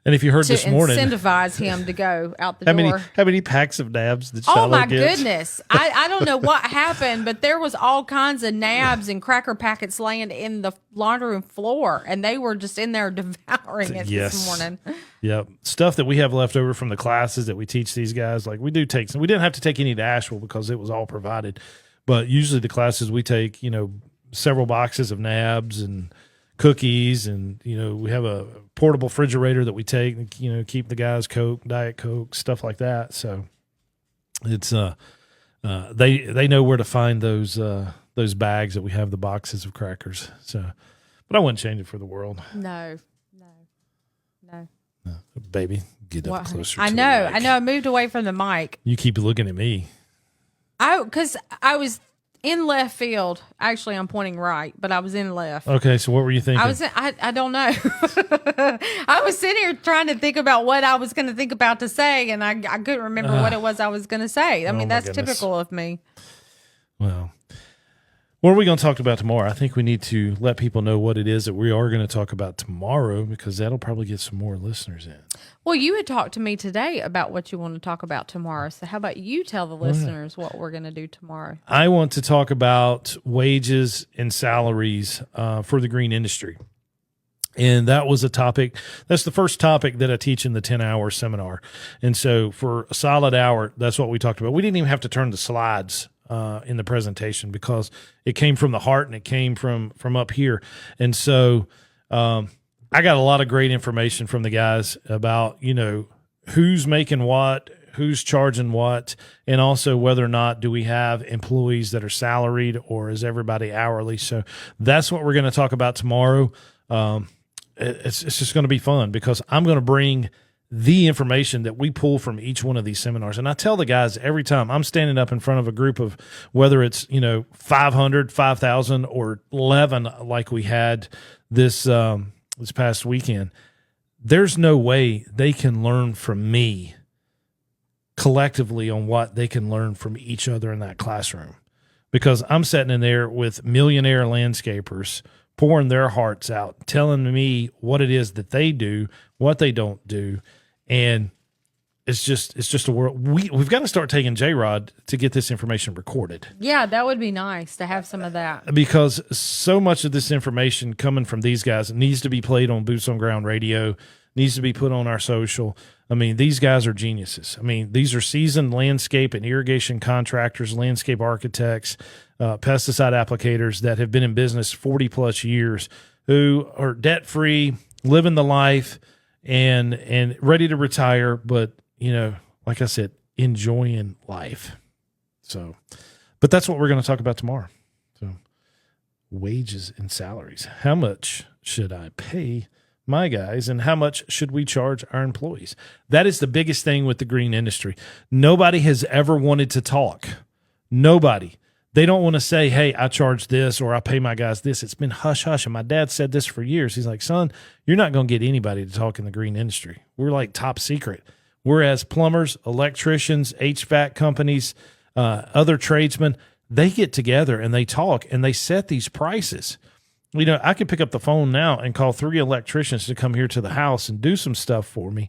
And if you heard this morning, incentivize him to go out the door. How many packs of nabs did Oh Shiloh my get? goodness. I don't know what happened, but there was all kinds of nabs and cracker packets laying in the laundry room floor, and they were just in there devouring it this morning. Yep. Stuff that we have left over from the classes that we teach these guys. Like we do take some. We didn't have to take any to Asheville because it was all provided. But usually the classes we take, several boxes of nabs and cookies, and we have a portable refrigerator that we take and keep the guys Coke, Diet Coke, stuff like that. So it's they know where to find those bags that we have, the boxes of crackers. So, but I wouldn't change it for the world. No. Baby, get up closer. I know. I moved away from the mic. You keep looking at me. Because I was in left field. Actually, I'm pointing right, but I was in left. Okay, so what were you thinking? I don't know. I was sitting here trying to think about what I was going to think about to say, and I couldn't remember what it was I was going to say. I mean, that's typical of me. Well, what are we going to talk about tomorrow? I think we need to let people know what it is that we are going to talk about tomorrow, because that'll probably get some more listeners in. Well, you had talked to me today about what you want to talk about tomorrow. So how about you tell the listeners what we're going to do tomorrow? I want to talk about wages and salaries for the green industry. And that was a topic. That's the first topic that I teach in the 10-hour seminar. And so for a solid hour, that's what we talked about. We didn't even have to turn the slides in the presentation, because it came from the heart and it came from up here. And so I got a lot of great information from the guys about, who's making what, who's charging what, and also whether or not do we have employees that are salaried or is everybody hourly. So that's what we're going to talk about tomorrow. It's just going to be fun, because I'm going to bring the information that we pull from each one of these seminars. And I tell the guys every time I'm standing up in front of a group of, whether it's, 500, 5,000 or 11, like we had this past weekend, there's no way they can learn from me collectively on what they can learn from each other in that classroom, because I'm sitting in there with millionaire landscapers pouring their hearts out, telling me what it is that they do, what they don't do. And it's just a world. We've got to start taking J-Rod to get this information recorded. Yeah, that would be nice to have some of that. Because so much of this information coming from these guys needs to be played on Boots on Ground Radio, needs to be put on our social. I mean, these guys are geniuses. I mean, these are seasoned landscape and irrigation contractors, landscape architects, pesticide applicators that have been in business 40 plus years, who are debt free, living the life, and ready to retire, but like I said, enjoying life. So, but that's what we're going to talk about tomorrow. So, wages and salaries. How much should I pay my guys, and how much should we charge our employees? That is the biggest thing with the green industry. Nobody has ever wanted to talk. Nobody. They don't want to say, hey, I charge this or I pay my guys this. It's been hush hush. And my dad said this for years. He's like, son, you're not going to get anybody to talk in the green industry. We're like top secret. Whereas plumbers, electricians, HVAC companies, other tradesmen, they get together and they talk and they set these prices. I could pick up the phone now and call 3 electricians to come here to the house and do some stuff for me.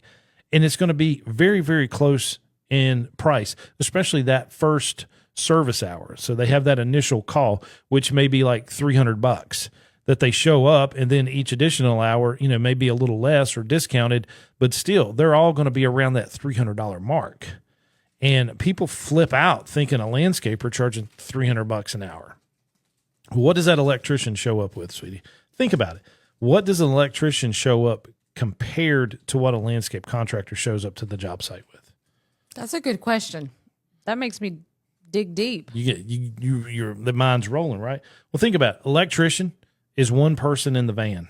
And it's going to be very, very close in price, especially that first service hour. So they have that initial call, which may be like $300 that they show up, and then each additional hour, may be a little less or discounted, but still they're all going to be around that $300 mark. And people flip out thinking a landscaper charging $300 an hour. What does that electrician show up with, sweetie? Think about it. What does an electrician show up compared to what a landscape contractor shows up to the job site with? That's a good question. That makes me dig deep. The mind's rolling, right? Well, think about it. Electrician is one person in the van.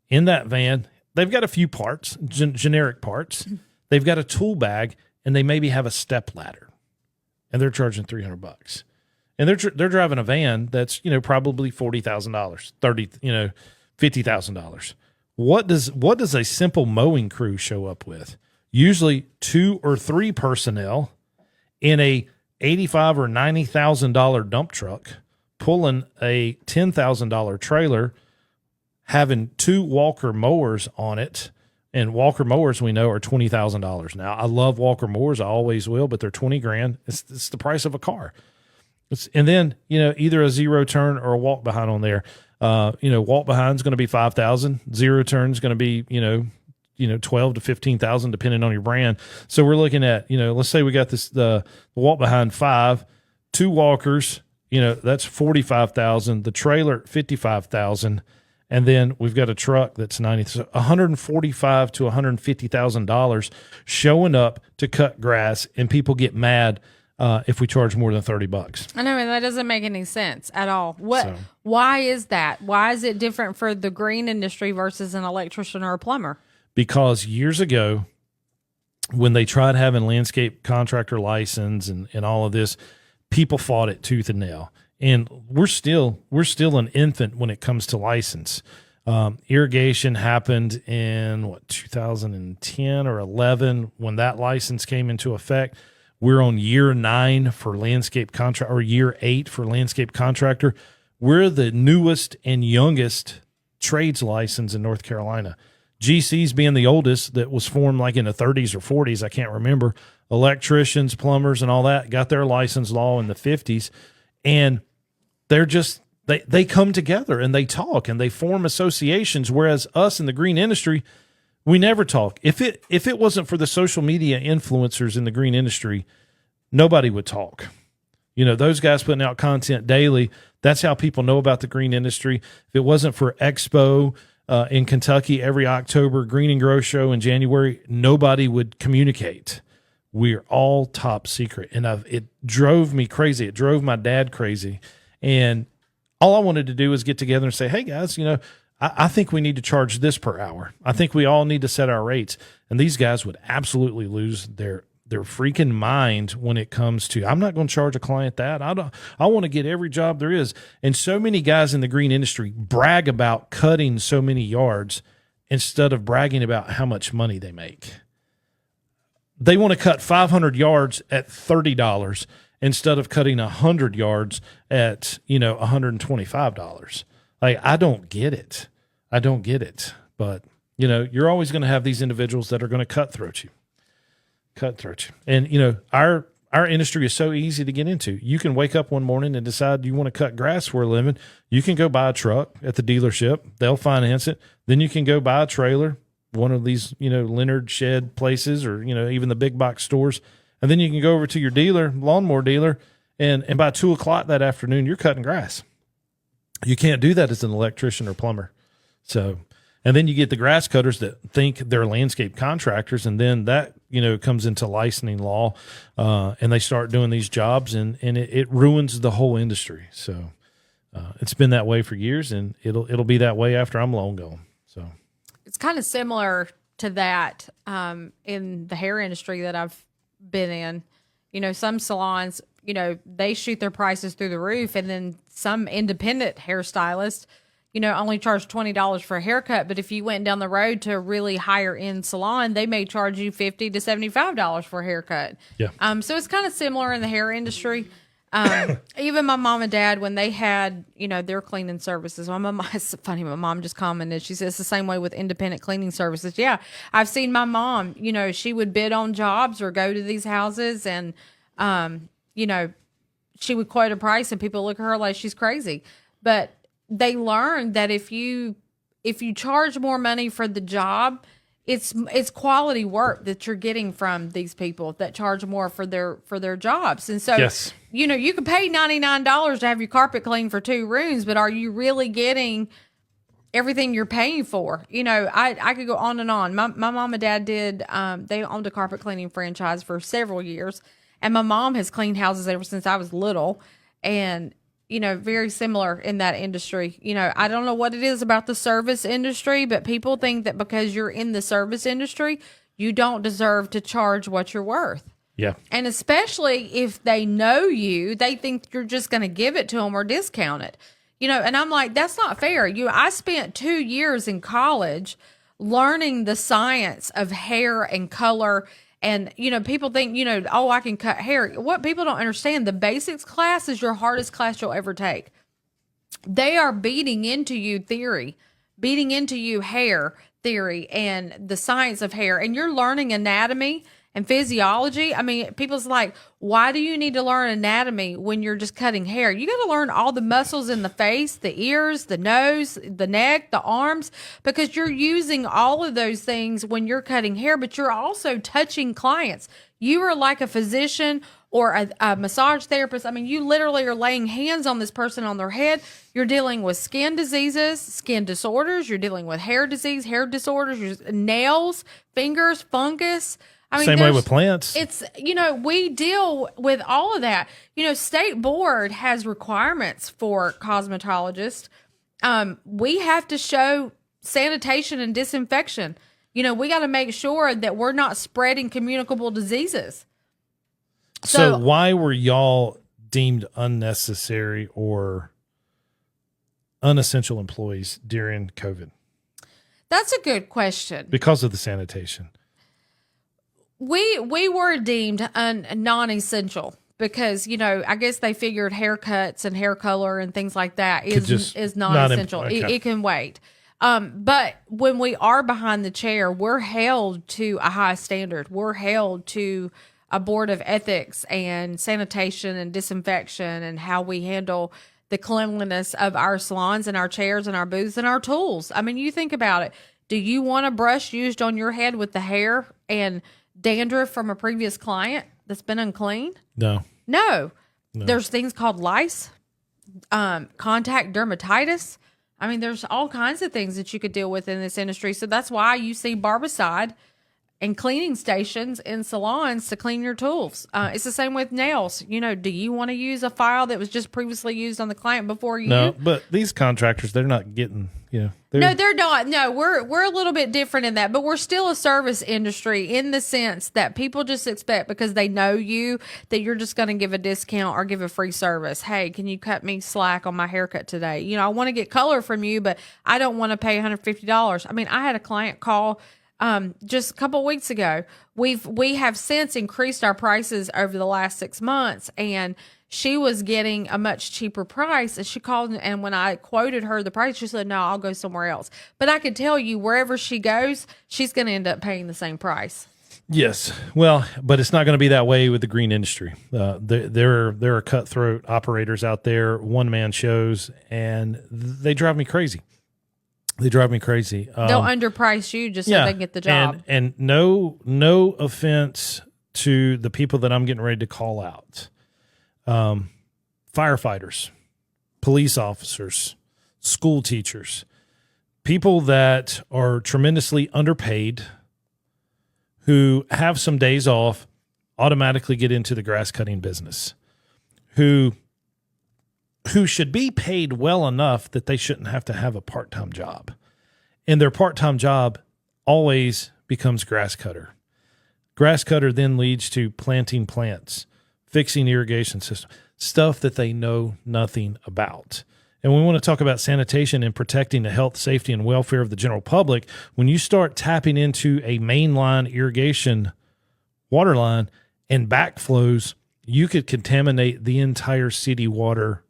In that van, they've got a few parts, generic parts. They've got a tool bag, and they maybe have a step ladder, and they're charging $300. And they're driving a van that's, probably $40,000, $50,000. What does a simple mowing crew show up with? Usually 2 or 3 personnel in a $85,000 or $90,000 dump truck, pulling a $10,000 trailer, having 2 Walker mowers on it. And Walker mowers, we know, are $20,000. Now, I love Walker mowers. I always will, but they're $20,000. It's the price of a car. And then, either a zero turn or a walk behind on there. Walk behind is going to be $5,000. Zero turn is going to be, 12 to 15,000, depending on your brand. So we're looking at, let's say we got the walk behind 5, 2 walkers, that's 45,000. The trailer, 55,000. And then we've got a truck that's $145,000 to $150,000 showing up to cut grass, and people get mad if we charge more than $30. I know, and that doesn't make any sense at all. Why is that? Why is it different for the green industry versus an electrician or a plumber? Because years ago, when they tried having landscape contractor license and all of this, people fought it tooth and nail. And we're still an infant when it comes to license. Irrigation happened in 2010 or 11 when that license came into effect. We're on year 9 for landscape contract, or year 8 for landscape contractor. We're the newest and youngest trades license in North Carolina. GC's being the oldest, that was formed like in the 30s or 40s. I can't remember. Electricians, plumbers, and all that got their license law in the 50s. And they're just, they come together and they talk and they form associations. Whereas us in the green industry, we never talk. If it wasn't for the social media influencers in the green industry, nobody would talk. Those guys putting out content daily, that's how people know about the green industry. If it wasn't for Expo in Kentucky every October, Green and Grow Show in January, nobody would communicate. We're all top secret. And it drove me crazy. It drove my dad crazy. And all I wanted to do was get together and say, hey, guys, I think we need to charge this per hour. I think we all need to set our rates. And these guys would absolutely lose their freaking mind when it comes to, I'm not going to charge a client that. I want to get every job there is. And so many guys in the green industry brag about cutting so many yards instead of bragging about how much money they make. They want to cut 500 yards at $30 instead of cutting 100 yards at, $125. Like, I don't get it. But, you're always going to have these individuals that are going to cutthroat you. And, our industry is so easy to get into. You can wake up one morning and decide you want to cut grass for a living. You can go buy a truck at the dealership. They'll finance it. Then you can go buy a trailer, one of these, Leonard Shed places, or, even the big box stores. And then you can go over to your dealer, lawnmower dealer, and by 2:00 that afternoon, you're cutting grass. You can't do that as an electrician or plumber. So, and then you get the grass cutters that think they're landscape contractors, and then that, comes into licensing law, and they start doing these jobs, and it ruins the whole industry. So, it's been that way for years, and it'll be that way after I'm long gone. So, it's kind of similar to that in the hair industry that I've been in. Some salons, they shoot their prices through the roof, and then some independent hairstylists, only charge $20 for a haircut. But if you went down the road to a really higher end salon, they may charge you $50 to $75 for a haircut. Yeah. So it's kind of similar in the hair industry. Even my mom and dad, when they had, their cleaning services, it's funny, my mom just commented, she says it's the same way with independent cleaning services. Yeah. I've seen my mom, she would bid on jobs or go to these houses, and, she would quote a price and people look at her like she's crazy. But they learned that if you charge more money for the job, it's quality work that you're getting from these people that charge more for their jobs. And so, yes. You can pay $99 to have your carpet cleaned for 2 rooms, but are you really getting everything you're paying for? I could go on and on. My mom and dad did, they owned a carpet cleaning franchise for several years. And my mom has cleaned houses ever since I was little. And, you know, very similar in that industry. You know, I don't know what it is about the service industry, but people think that because you're in the service industry, you don't deserve to charge what you're worth. Yeah. And especially if they know you, they think you're just going to give it to them or discount it. You know, and I'm like, that's not fair. I spent 2 years in college learning the science of hair and color. And, you know, people think, you know, oh, I can cut hair. What people don't understand, the basics class is your hardest class you'll ever take. They are beating into you theory, beating into you hair theory and the science of hair. And you're learning anatomy and physiology. I mean, people's like, why do you need to learn anatomy when you're just cutting hair? You got to learn all the muscles in the face, the ears, the nose, the neck, the arms, because you're using all of those things when you're cutting hair, but you're also touching clients. You are like a physician or a massage therapist. I mean, you literally are laying hands on this person on their head. You're dealing with skin diseases, skin disorders. You're dealing with hair disease, hair disorders, nails, fingers, fungus. I mean, same way with plants. It's, you know, we deal with all of that. You know, state board has requirements for cosmetologists. We have to show sanitation and disinfection. You know, we got to make sure that we're not spreading communicable diseases. So why were y'all deemed unnecessary or unessential employees during COVID? That's a good question. Because of the sanitation. We were deemed non-essential because, you know, I guess they figured haircuts and hair color and things like that is non-essential. It can wait. But when we are behind the chair, we're held to a high standard. We're held to a board of ethics and sanitation and disinfection and how we handle the cleanliness of our salons and our chairs and our booths and our tools. I mean, you think about it. Do you want a brush used on your head with the hair and dandruff from a previous client that's been unclean? No. There's things called lice, contact dermatitis. I mean, there's all kinds of things that you could deal with in this industry. So that's why you see barbicide and cleaning stations in salons to clean your tools. It's the same with nails. You know, do you want to use a file that was just previously used on the client before you? No, but these contractors, they're not getting, you know. No, they're not. No, we're a little bit different in that, but we're still a service industry in the sense that people just expect because they know you that you're just going to give a discount or give a free service. Hey, can you cut me slack on my haircut today? You know, I want to get color from you, but I don't want to pay $150. I mean, I had a client call just a couple of weeks ago. We have since increased our prices over the last 6 months, and she was getting a much cheaper price. And she called, and when I quoted her the price, she said, "No, I'll go somewhere else." But I could tell you, wherever she goes, she's going to end up paying the same price. Yes. Well, but it's not going to be that way with the green industry. There are cutthroat operators out there, one-man shows, and they drive me crazy. They'll underprice you just so they can get the job. And no offense to the people that I'm getting ready to call out. Firefighters, police officers, school teachers, people that are tremendously underpaid, who have some days off, automatically get into the grass cutting business, who should be paid well enough that they shouldn't have to have a part-time job. And their part-time job always becomes grass cutter. Grass cutter then leads to planting plants, fixing irrigation system, stuff that they know nothing about. And we want to talk about sanitation and protecting the health, safety, and welfare of the general public. When you start tapping into a mainline irrigation water line and backflows, you could contaminate the entire city water,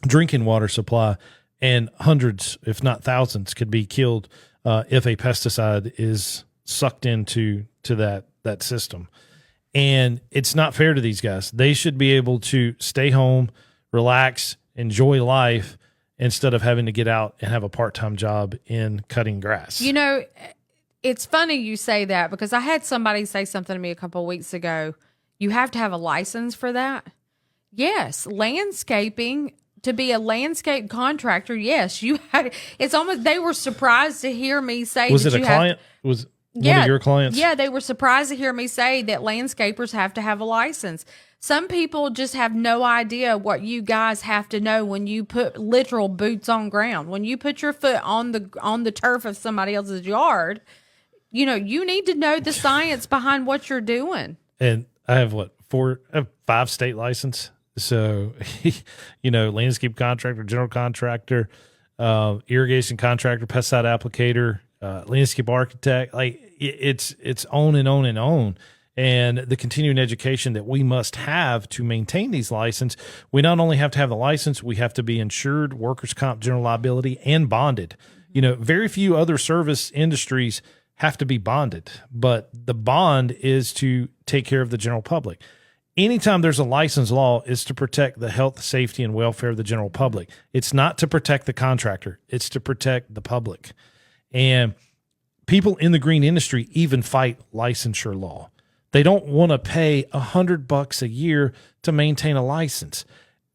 drinking water supply, and hundreds, if not thousands, could be killed if a pesticide is sucked into that system. And it's not fair to these guys. They should be able to stay home, relax, enjoy life, instead of having to get out and have a part-time job in cutting grass. You know, it's funny you say that because I had somebody say something to me a couple of weeks ago. You have to have a license for that? Yes. Landscaping, to be a landscape contractor, yes. It's almost, they were surprised to hear me say was it a client? One of your clients? Yeah, they were surprised to hear me say that landscapers have to have a license. Some people just have no idea what you guys have to know when you put literal boots on ground. When you put your foot on the turf of somebody else's yard, you need to know the science behind what you're doing. And I have I have 5 state license. So, landscape contractor, general contractor, irrigation contractor, pesticide applicator, landscape architect, like it's on and on and on. And the continuing education that we must have to maintain these licenses, we not only have to have the license, we have to be insured, workers' comp, general liability, and bonded. Very few other service industries have to be bonded, but the bond is to take care of the general public. Anytime there's a license law, is to protect the health, safety, and welfare of the general public. It's not to protect the contractor. It's to protect the public. And people in the green industry even fight licensure law. They don't want to pay $100 a year to maintain a license.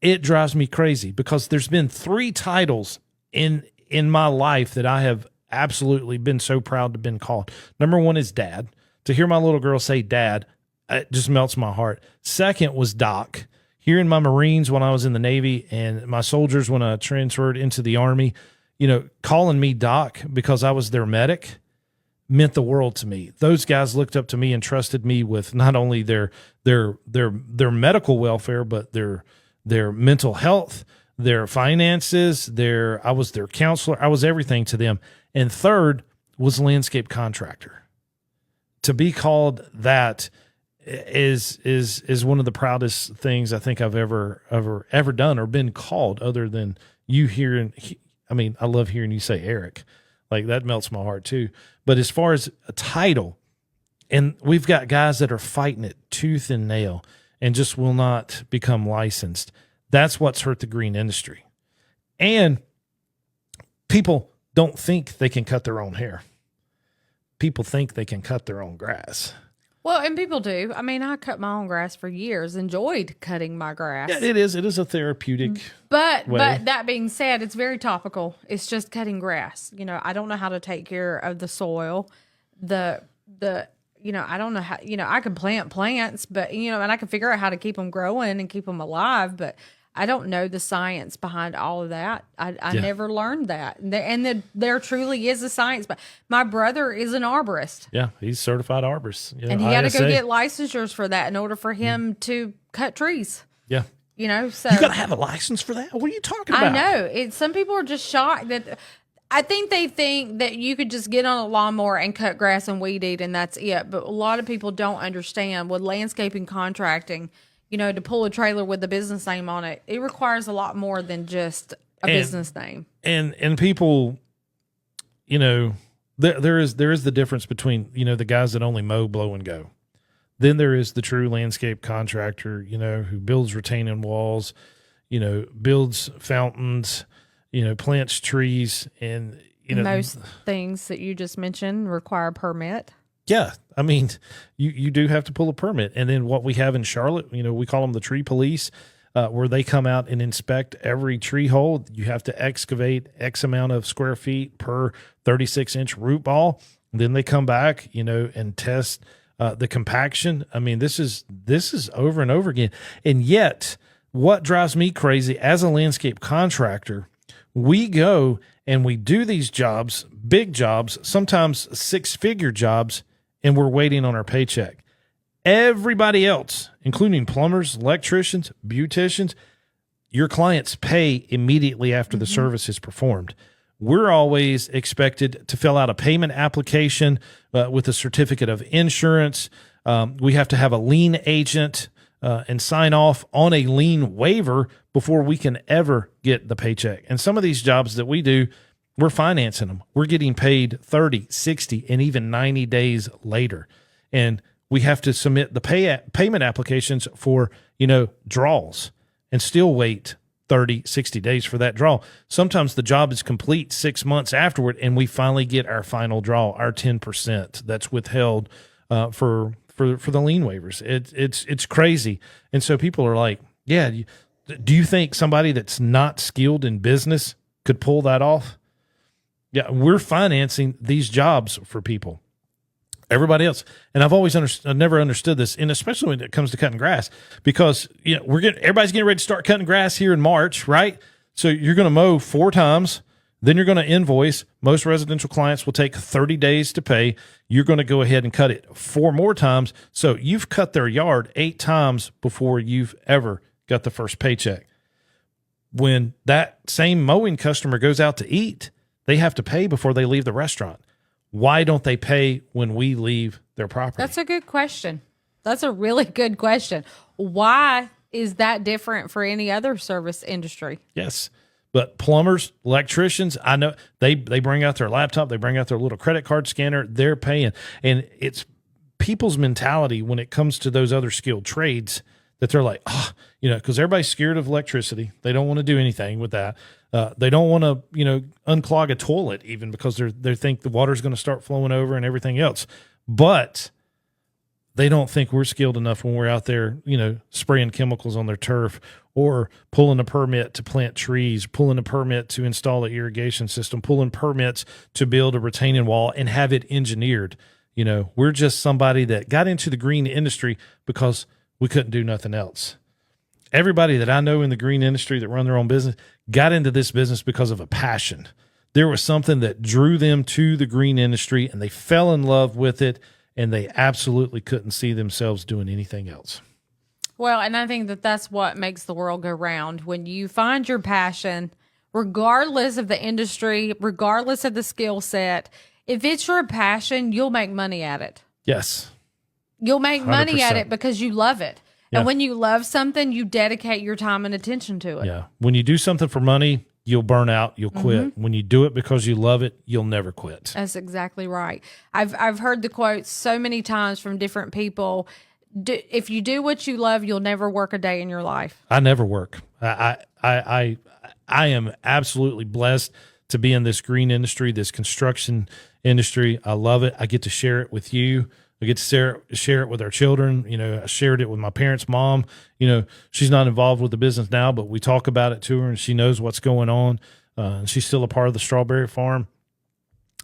It drives me crazy because there's been 3 titles in my life that I have absolutely been so proud to have been called. Number 1 is dad. To hear my little girl say dad, it just melts my heart. Second was doc. Hearing my Marines when I was in the Navy and my soldiers when I transferred into the Army, calling me doc because I was their medic meant the world to me. Those guys looked up to me and trusted me with not only their medical welfare, but their mental health, their finances, I was their counselor. I was everything to them. And third was landscape contractor. To be called that is one of the proudest things I think I've ever done or been called, other than you hearing. I mean, I love hearing you say Eric. Like, that melts my heart too. But as far as a title, and we've got guys that are fighting it tooth and nail and just will not become licensed. That's what's hurt the green industry. And people don't think they can cut their own hair. People think they can cut their own grass. Well, and people do. I mean, I cut my own grass for years, enjoyed cutting my grass. Yeah, it is. It is a therapeutic But way. But that being said, it's very topical. It's just cutting grass. I don't know how to take care of the soil. I don't know how, I can plant plants, but, and I can figure out how to keep them growing and keep them alive, but I don't know the science behind all of that. I never learned that. And there truly is a science. But my brother is an arborist. Yeah, he's certified arborist. And he got to go get licensures for that in order for him to cut trees. Yeah. So you got to have a license for that? What are you talking about? I know. Some people are just shocked that I think they think that you could just get on a lawnmower and cut grass and weed eat and that's it. But a lot of people don't understand with landscaping contracting, to pull a trailer with a business name on it, it requires a lot more than just a business name. And people, there is the difference between, the guys that only mow, blow, and go. Then there is the true landscape contractor, who builds retaining walls, builds fountains, plants trees, and, most things that you just mentioned require a permit. Yeah. I mean, you do have to pull a permit. And then what we have in Charlotte, we call them the tree police, where they come out and inspect every tree hole. You have to excavate X amount of square feet per 36-inch root ball. Then they come back, and test the compaction. I mean, this is over and over again. And yet, what drives me crazy as a landscape contractor, we go and we do these jobs, big jobs, sometimes 6-figure jobs, and we're waiting on our paycheck. Everybody else, including plumbers, electricians, beauticians, your clients pay immediately after the service is performed. We're always expected to fill out a payment application with a certificate of insurance. We have to have a lien agent and sign off on a lien waiver before we can ever get the paycheck. And some of these jobs that we do, we're financing them. We're getting paid 30, 60, and even 90 days later. And we have to submit the payment applications for, draws and still wait 30, 60 days for that draw. Sometimes the job is complete 6 months afterward, and we finally get our final draw, our 10% that's withheld for the lien waivers. It's crazy. And so people are like, yeah, do you think somebody that's not skilled in business could pull that off? Yeah, we're financing these jobs for people. Everybody else. And I've never understood this, and especially when it comes to cutting grass, because everybody's getting ready to start cutting grass here in March, right? So you're going to mow 4 times, then you're going to invoice. Most residential clients will take 30 days to pay. You're going to go ahead and cut it 4 more times. So you've cut their yard 8 times before you've ever got the first paycheck. When that same mowing customer goes out to eat, they have to pay before they leave the restaurant. Why don't they pay when we leave their property? That's a good question. That's a really good question. Why is that different for any other service industry? Yes. But plumbers, electricians, I know they bring out their laptop, they bring out their little credit card scanner, they're paying. And it's people's mentality when it comes to those other skilled trades that they're like, because everybody's scared of electricity. They don't want to do anything with that. They don't want to, unclog a toilet even because they think the water's going to start flowing over and everything else. But they don't think we're skilled enough when we're out there, spraying chemicals on their turf or pulling a permit to plant trees, pulling a permit to install an irrigation system, pulling permits to build a retaining wall and have it engineered. We're just somebody that got into the green industry because we couldn't do nothing else. Everybody that I know in the green industry that run their own business got into this business because of a passion. There was something that drew them to the green industry and they fell in love with it, and they absolutely couldn't see themselves doing anything else. Well, and I think that's what makes the world go round. When you find your passion, regardless of the industry, regardless of the skill set, if it's your passion, you'll make money at it. Yes. You'll make 100%. money at it because you love it. Yeah. And when you love something, you dedicate your time and attention to it. Yeah. When you do something for money, you'll burn out, you'll quit. Mm-hmm. When you do it because you love it, you'll never quit. That's exactly right. I've heard the quotes so many times from different people. If you do what you love, you'll never work a day in your life. I never work. I am absolutely blessed to be in this green industry, this construction industry. I love it. I get to share it with you. I get to share it with our children. I shared it with my parents' mom. She's not involved with the business now, but we talk about it to her and she knows what's going on. And she's still a part of the strawberry farm.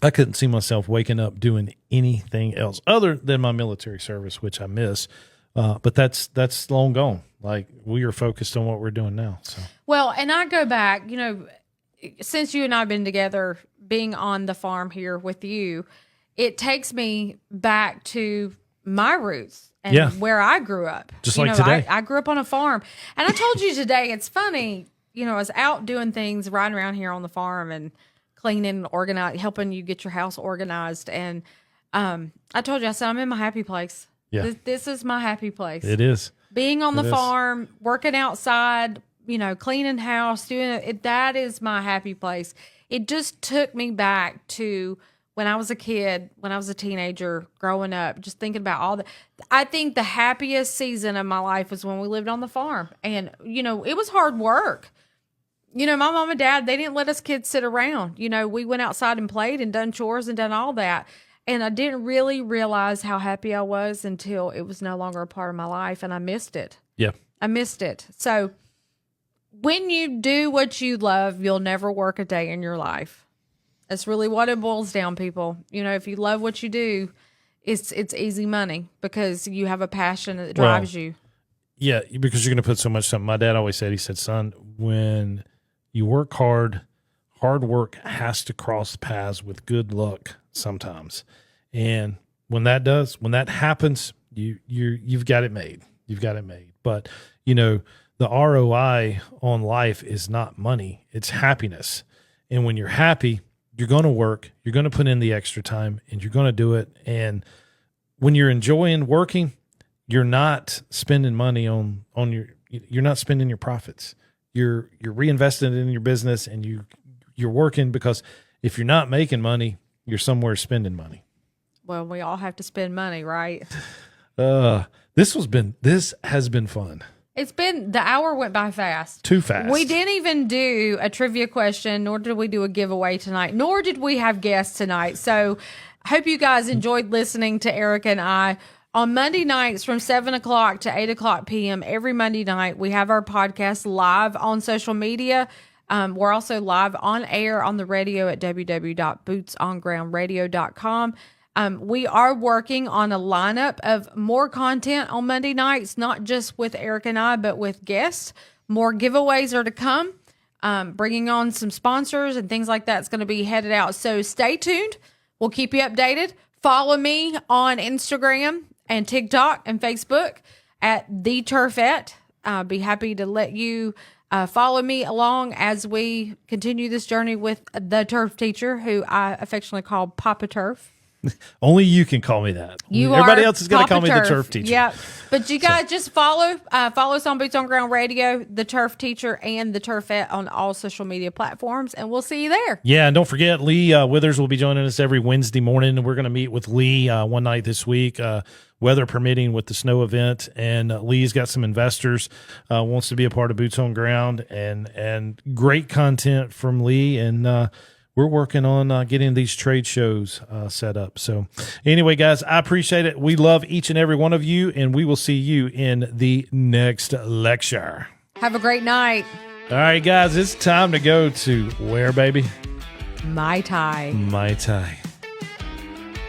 I couldn't see myself waking up doing anything else other than my military service, which I miss. But that's long gone. Like, we are focused on what we're doing now. So. Well, and I go back, since you and I have been together, being on the farm here with you, it takes me back to my roots and where I grew up. Just like today. I grew up on a farm. And I told you today, it's funny, I was out doing things, riding around here on the farm and cleaning, helping you get your house organized. And I told you, I said, I'm in my happy place. Yeah. This is my happy place. It is. Being on the farm, working outside, cleaning house, doing it, that is my happy place. It just took me back to when I was a kid, when I was a teenager, growing up, just thinking about all I think the happiest season of my life was when we lived on the farm. And, it was hard work. My mom and dad, they didn't let us kids sit around. We went outside and played and done chores and done all that. And I didn't really realize how happy I was until it was no longer a part of my life, and I missed it. Yeah. I missed it. So when you do what you love, you'll never work a day in your life. That's really what it boils down, people. If you love what you do, it's easy money because you have a passion that drives you. Yeah, because you're going to put so much time. My dad always said, he said, son, when you work hard work has to cross paths with good luck sometimes. And when that happens, you've got it made. You've got it made. But, the ROI on life is not money. It's happiness. And when you're happy, you're going to work, you're going to put in the extra time, and you're going to do it. And when you're enjoying working, you're not spending money you're not spending your profits. You're reinvesting it in your business, and you're working, because if you're not making money, you're somewhere spending money. Well, we all have to spend money, right? This has been fun. The hour went by fast. Too fast. We didn't even do a trivia question, nor did we do a giveaway tonight, nor did we have guests tonight. So I hope you guys enjoyed listening to Eric and I. On Monday nights from 7 o'clock to 8 o'clock p.m. every Monday night, we have our podcast live on social media. We're also live on air on the radio at www.bootsongroundradio.com. We are working on a lineup of more content on Monday nights, not just with Eric and I, but with guests. More giveaways are to come. Bringing on some sponsors and things like that's going to be headed out. So stay tuned. We'll keep you updated. Follow me on Instagram and TikTok and Facebook at The Turfette. I'll be happy to let you follow me along as we continue this journey with the turf teacher, who I affectionately call Papa Turf. Only you can call me that. Everybody else is going to call me the turf teacher. Yeah, but you guys just follow us on Boots on Ground Radio, the Turf Teacher, and the Turfette on all social media platforms, and we'll see you there. Yeah, and don't forget, Lee Withers will be joining us every Wednesday morning. We're going to meet with Lee one night this week, weather permitting, with the snow event. And Lee's got some investors, wants to be a part of Boots on Ground, and great content from Lee. And we're working on getting these trade shows set up. So anyway, guys, I appreciate it. We love each and every one of you, and we will see you in the next lecture. Have a great night. All right, guys, it's time to go to where, baby? Mai Tai. Mai Tai.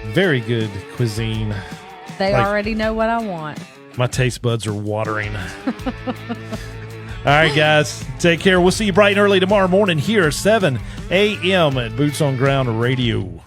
Very good cuisine. They already know what I want. My taste buds are watering. All right, guys, take care. We'll see you bright and early tomorrow morning here at 7 a.m. at Boots on Ground Radio.